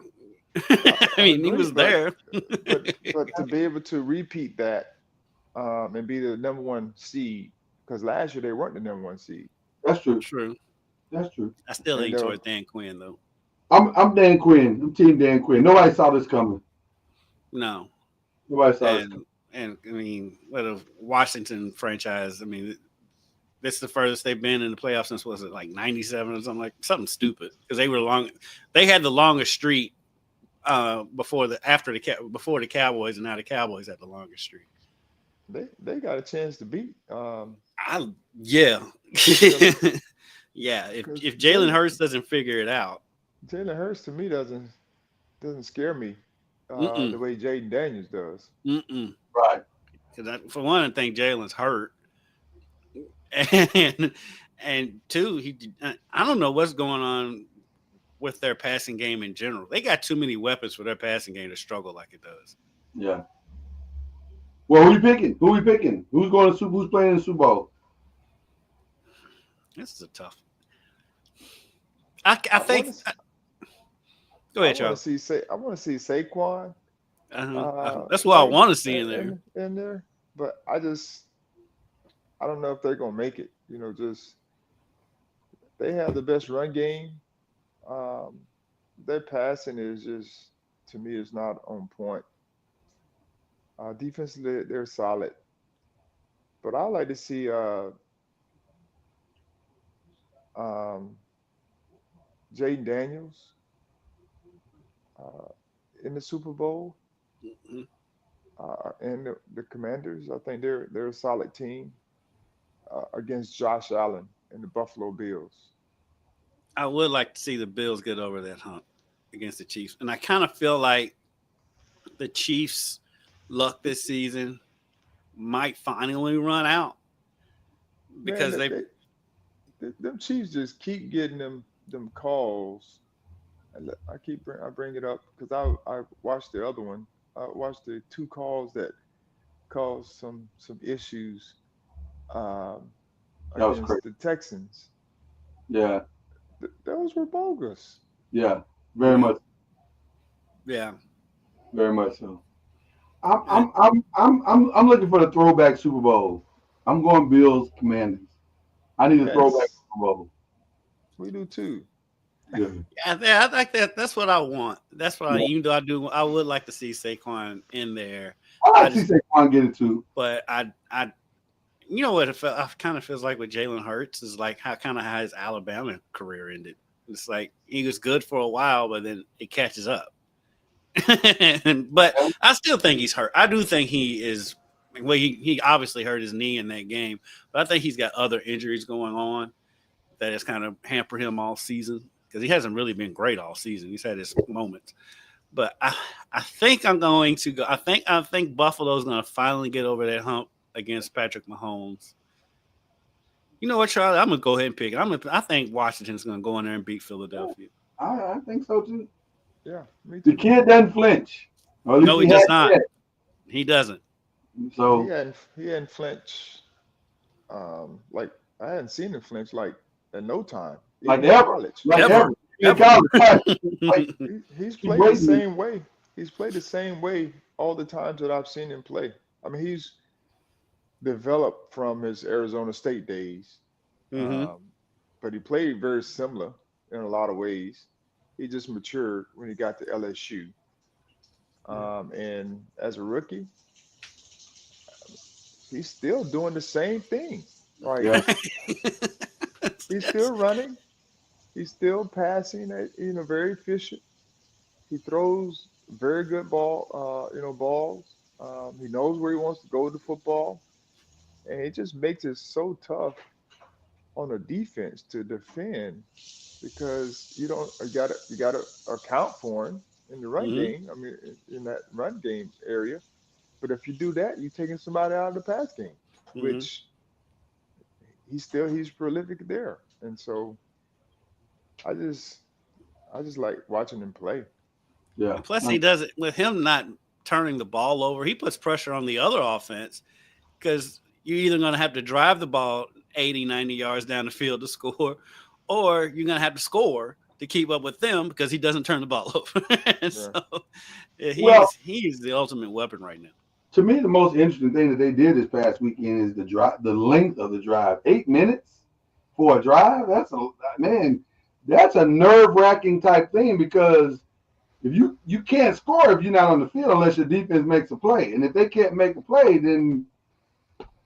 I mean, he was there. but to be able to repeat that and be the number one seed, because last year they weren't the number one seed. That's true. That's true. I still lean towards Dan Quinn though. I'm Dan Quinn. I'm Team Dan Quinn. Nobody saw this coming. No. Nobody saw this coming. And I mean, what a Washington franchise. I mean. This is the furthest they've been in the playoffs since was it like 97 or something stupid because they had the longest streak before the Cowboys, and now the Cowboys had the longest streak. They got a chance to beat. Yeah. Yeah. If Jalen Hurts doesn't figure it out, Jalen Hurts to me doesn't scare me the way Jayden Daniels does. Right. Because for one, I think Jalen's hurt. And two, I don't know what's going on with their passing game in general. They got too many weapons for their passing game to struggle like it does. Yeah. Well, who we picking? Who's going to who's playing in the Super Bowl? This is a tough. I think. Go ahead, Charles. I want to see Saquon. That's what I want to see in there. But I don't know if they're gonna make it. You know, they have the best run game. Their passing is just, to me, is not on point. Defensively, they're solid, but I like to see Jayden Daniels in the Super Bowl, and the Commanders. I think they're a solid team. Against Josh Allen and the Buffalo Bills. I would like to see the Bills get over that hump against the Chiefs. And I kind of feel like the Chiefs' luck this season might finally run out because them Chiefs just keep getting them calls. I bring it up because I watched the other one. I watched the 2 calls that caused some issues against the Texans. Yeah, those were bogus. Yeah, very much. Yeah, very much so. I'm looking for the throwback Super Bowl. I'm going Bills Commanders. I need a throwback Super Bowl. We do too. Yeah, I think that's what I want. That's what even though I would like to see Saquon in there. I like to see Saquon get it too. But I you know what I kind of feels like with Jalen Hurts is like how his Alabama career ended. It's like he was good for a while, but then it catches up. But I still think he's hurt. I do think he is. Well, he obviously hurt his knee in that game, but I think he's got other injuries going on that has kind of hampered him all season because he hasn't really been great all season. He's had his moments, but I think I'm going to go. I think Buffalo's going to finally get over that hump against Patrick Mahomes. You know what, Charlie? I'm going to go ahead and pick it. I think Washington's going to go in there and beat Philadelphia. I think so too. Yeah, the kid doesn't flinch. No, he does not. He doesn't. So he hadn't flinched. Like I hadn't seen him flinch like in no time. Like ever. He's played the same way. He's played the same way all the times that I've seen him play. I mean, he's developed from his Arizona State days, but he played very similar in a lot of ways. He just matured when he got to LSU. And as a rookie, he's still doing the same thing. Like he's still running. He's still passing, very efficient. He throws very good balls. He knows where he wants to go with the football. And it just makes it so tough on the defense to defend because you gotta account for him in the run game. I mean, in that run game area. But if you do that, you're taking somebody out of the pass game, which he's prolific there. And so I just like watching him play. Yeah. Plus he does it with him not turning the ball over. He puts pressure on the other offense because you're either going to have to drive the ball 80, 90 yards down the field to score, or you're going to have to score to keep up with them because he doesn't turn the ball over. So he's the ultimate weapon right now. To me, the most interesting thing that they did this past weekend is the length of the drive. 8 minutes for a drive? That's a nerve-wracking type thing because if you can't score if you're not on the field unless your defense makes a play. And if they can't make a play, then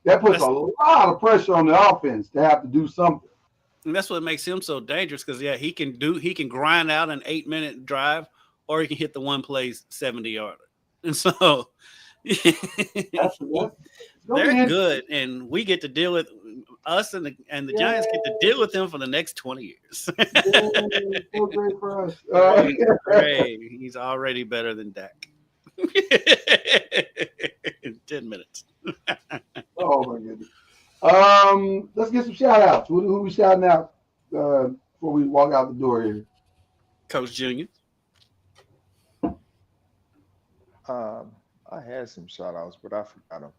that puts a lot of pressure on the offense to have to do something. And that's what makes him so dangerous because he can grind out an 8-minute drive or he can hit the one play 70-yarder. And so they're good, and we get to deal with us and the Giants get to deal with him for the next 20 years. So great for us. Great. He's already better than Dak. In 10 minutes. Oh my goodness. Let's get some shout outs. Who we shouting out before we walk out the door here? Coach Junior. I had some shout outs, but I forgot them.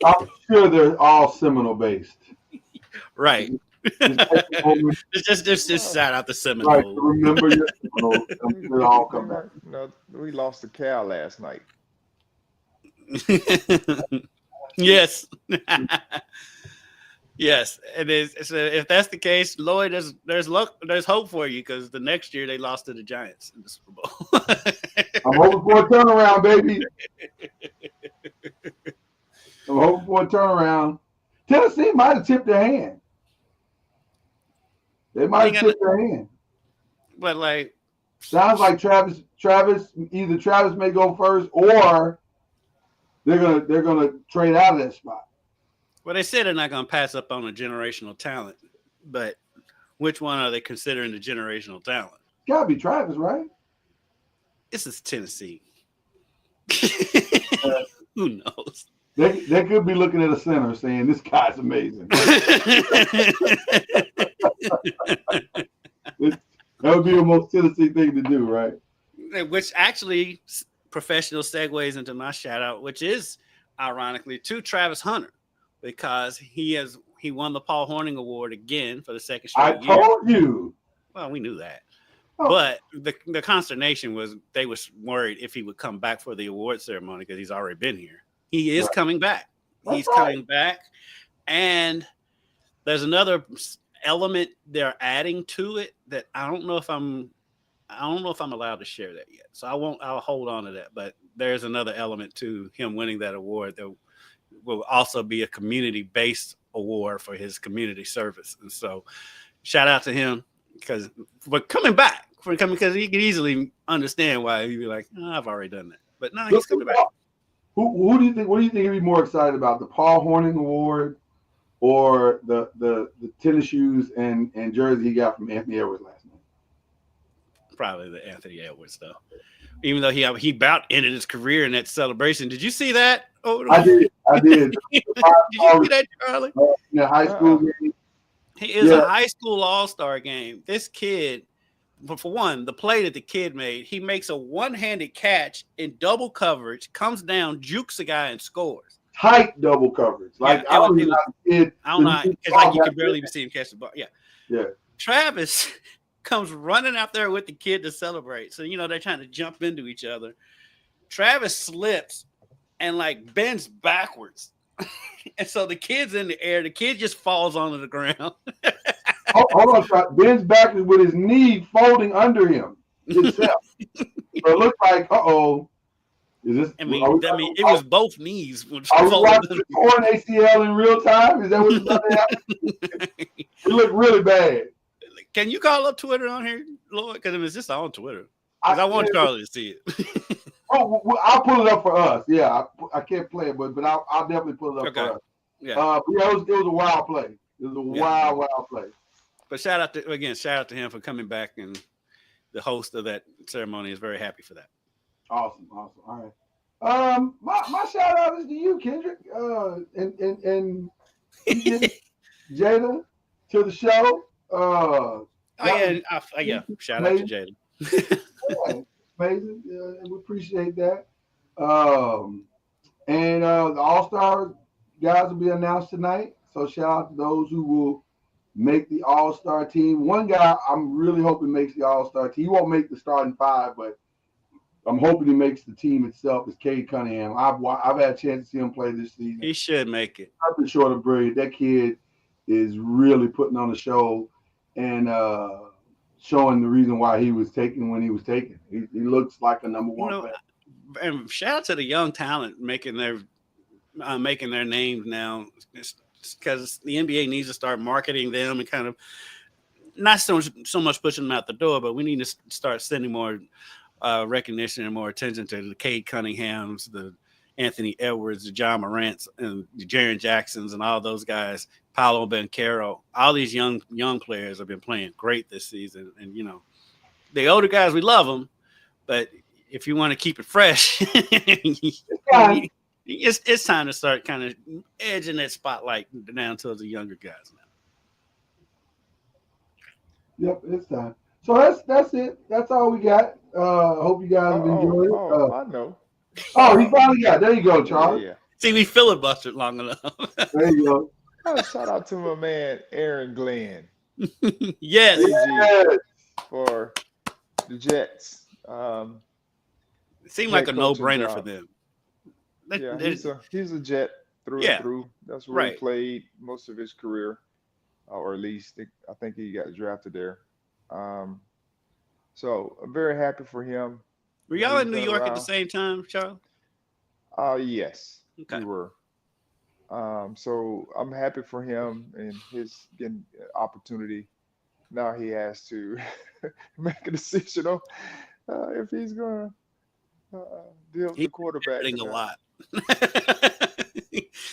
I'm sure they're all Seminole based. Right. just shout out the Seminole. Right. Remember your Seminoles. They all come back. No, we lost to Cal last night. Yes. Yes, it is. So if that's the case, Lloyd, there's hope for you because the next year they lost to the Giants in the Super Bowl. I'm hoping for a turnaround, baby. I'm hoping for a turnaround. Tennessee might have tipped their hand. They might have tipped their hand. But sounds like Travis. Either Travis may go first, or they're gonna trade out of that spot. Well, they said they're not going to pass up on a generational talent, but which one are they considering the generational talent? Gotta be Travis, right? This is Tennessee. Who knows? They could be looking at a center saying this guy's amazing. That would be the most Tennessee thing to do, right? Which actually professional segues into my shout out, which is ironically to Travis Hunter, because he won the Paul Hornung Award again for the second straight year. I told you. Well, we knew that. Oh. But the consternation was they was worried if he would come back for the award ceremony because he's already been here. He is coming back. He's coming back. And there's another element they're adding to it that I don't know if I'm allowed to share that yet. So I'll hold on to that. But there's another element to him winning that award that will also be a community-based award for his community service. And so shout out to him because he can easily understand why he'd be like, oh, I've already done that. But no, he's coming back. Who do you think? What do you think he'd be more excited about, the Paul Hornung Award or the tennis shoes and jersey he got from Anthony Edwards last night? Probably the Anthony Edwards, though. Even though he about ended his career in that celebration. Did you see that? Oh, I did. Did you see that, Charlie? In the high school game. He is a high school all-star game. This kid, for one, the play that the kid made, he makes a one-handed catch in double coverage, comes down, jukes a guy, and scores. Tight double coverage. Like I don't know, because like you can barely even see him catch the ball. Yeah. Travis comes running out there with the kid to celebrate. So, they're trying to jump into each other. Travis slips and bends backwards. And so the kid's in the air. The kid just falls onto the ground. Hold on, bends backwards with his knee folding under him himself. So it looks like, is this? It was both knees. Are we watching the torn ACL in real time? Is that what's about to happen? It looked really bad. Can you call up Twitter on here, Lloyd? Because it's just on Twitter. Because I want Charlie to see it. I'll pull it up for us. Yeah, I can't play it, but I'll definitely pull it up for us. Yeah. It was a wild play. It was a wild play. But shout out to him for coming back, and the host of that ceremony is very happy for that. Awesome. All right. My shout out is to you, Kendrick, and Jayda to the show. Shout out to Jayda. Amazing. We appreciate that. And the All-Star guys will be announced tonight. So shout out to those who will make the All-Star team. One guy I'm really hoping makes the All-Star team. He won't make the starting five, but I'm hoping he makes the team itself. Is Cade Cunningham. I've had a chance to see him play this season. He should make it. Nothing short of brilliant. That kid is really putting on a show and showing the reason why he was taken when he was taken. He looks like a number one player. And shout out to the young talent making their names now, because the NBA needs to start marketing them and kind of not so much pushing them out the door, but we need to start sending more recognition and more attention to the Cade Cunninghams, the Anthony Edwards, the John Morants, and the Jaren Jacksons, and all those guys. Paolo Banchero, all these young players have been playing great this season. And, the older guys, we love them, but if you want to keep it fresh, it's time to start kind of edging that spotlight down towards the younger guys now. Yep, it's time. So that's it. That's all we got. Hope you guys have enjoyed it. I know. Oh, he finally got. There you go, Charlie. Yeah. See, we filibustered long enough. There you go. Shout out to my man Aaron Glenn. Yes. For the Jets. It seemed like a no-brainer for them. Yeah, he's a Jet through and through. That's where he played most of his career, or at least I think he got drafted there. So I'm very happy for him. Were y'all in New York at the same time, Charles? Yes, we were. So I'm happy for him and his getting opportunity. Now he has to make a decision on if he's going to deal with the quarterback. He's a lot.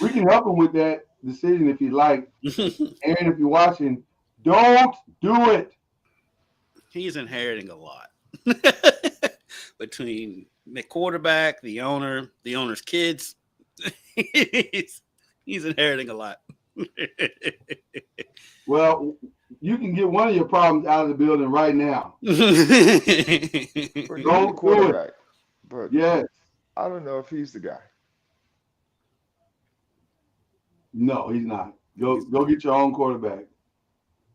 We can help him with that decision if you like. Aaron, if you're watching, Don't do it. He's inheriting a lot between the quarterback, the owner's kids. he's inheriting a lot. Well, you can get one of your problems out of the building right now. Don't quarterback. But yes, I don't know if he's the guy. No, he's not. Go get your own quarterback.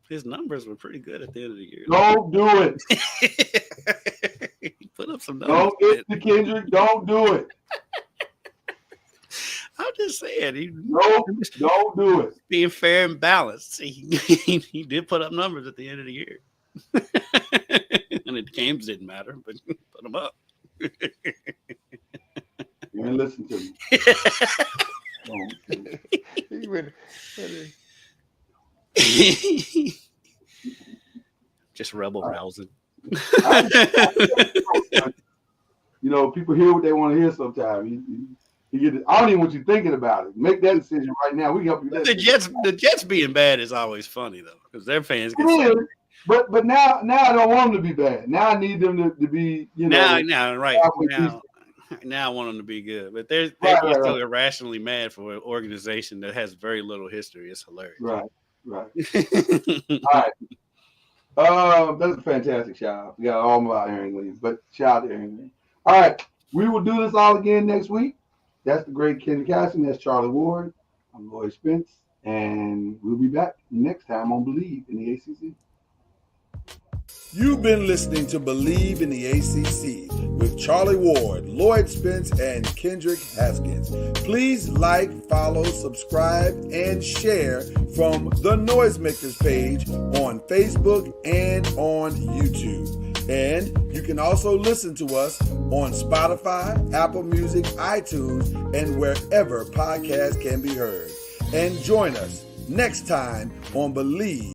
His numbers were pretty good at the end of the year. Don't do it. He put up some numbers. Don't get the Kendrick. Don't do it. I'm just saying. Don't do it. Being fair and balanced. He did put up numbers at the end of the year. And the games didn't matter, but put them up. You ain't listen to me. Just rebel rousing. You know, people hear what they want to hear sometimes. I don't even want you thinking about it. Make that decision right now. We can help you. The Jets being bad is always funny though, because their fans get but now I don't want them to be bad. Now I need them to be, you know. Now I want them to be good. But they're still irrationally mad for an organization that has very little history. It's hilarious. Right. All right. That's a fantastic shout out. We got all about Aaron Williams, but shout out to Aaron Williams. All right. We will do this all again next week. That's the great Ken Casson. That's Charlie Ward. I'm Lloyd Spence. And we'll be back next time on BLEAV in the ACC. You've been listening to BLEAV in the ACC with Charlie Ward, Lloyd Spence, and Kendrick Haskins. Please like, follow, subscribe, and share from the Noisemakers page on Facebook and on YouTube. And you can also listen to us on Spotify, Apple Music, iTunes, and wherever podcasts can be heard. And join us next time on BLEAV.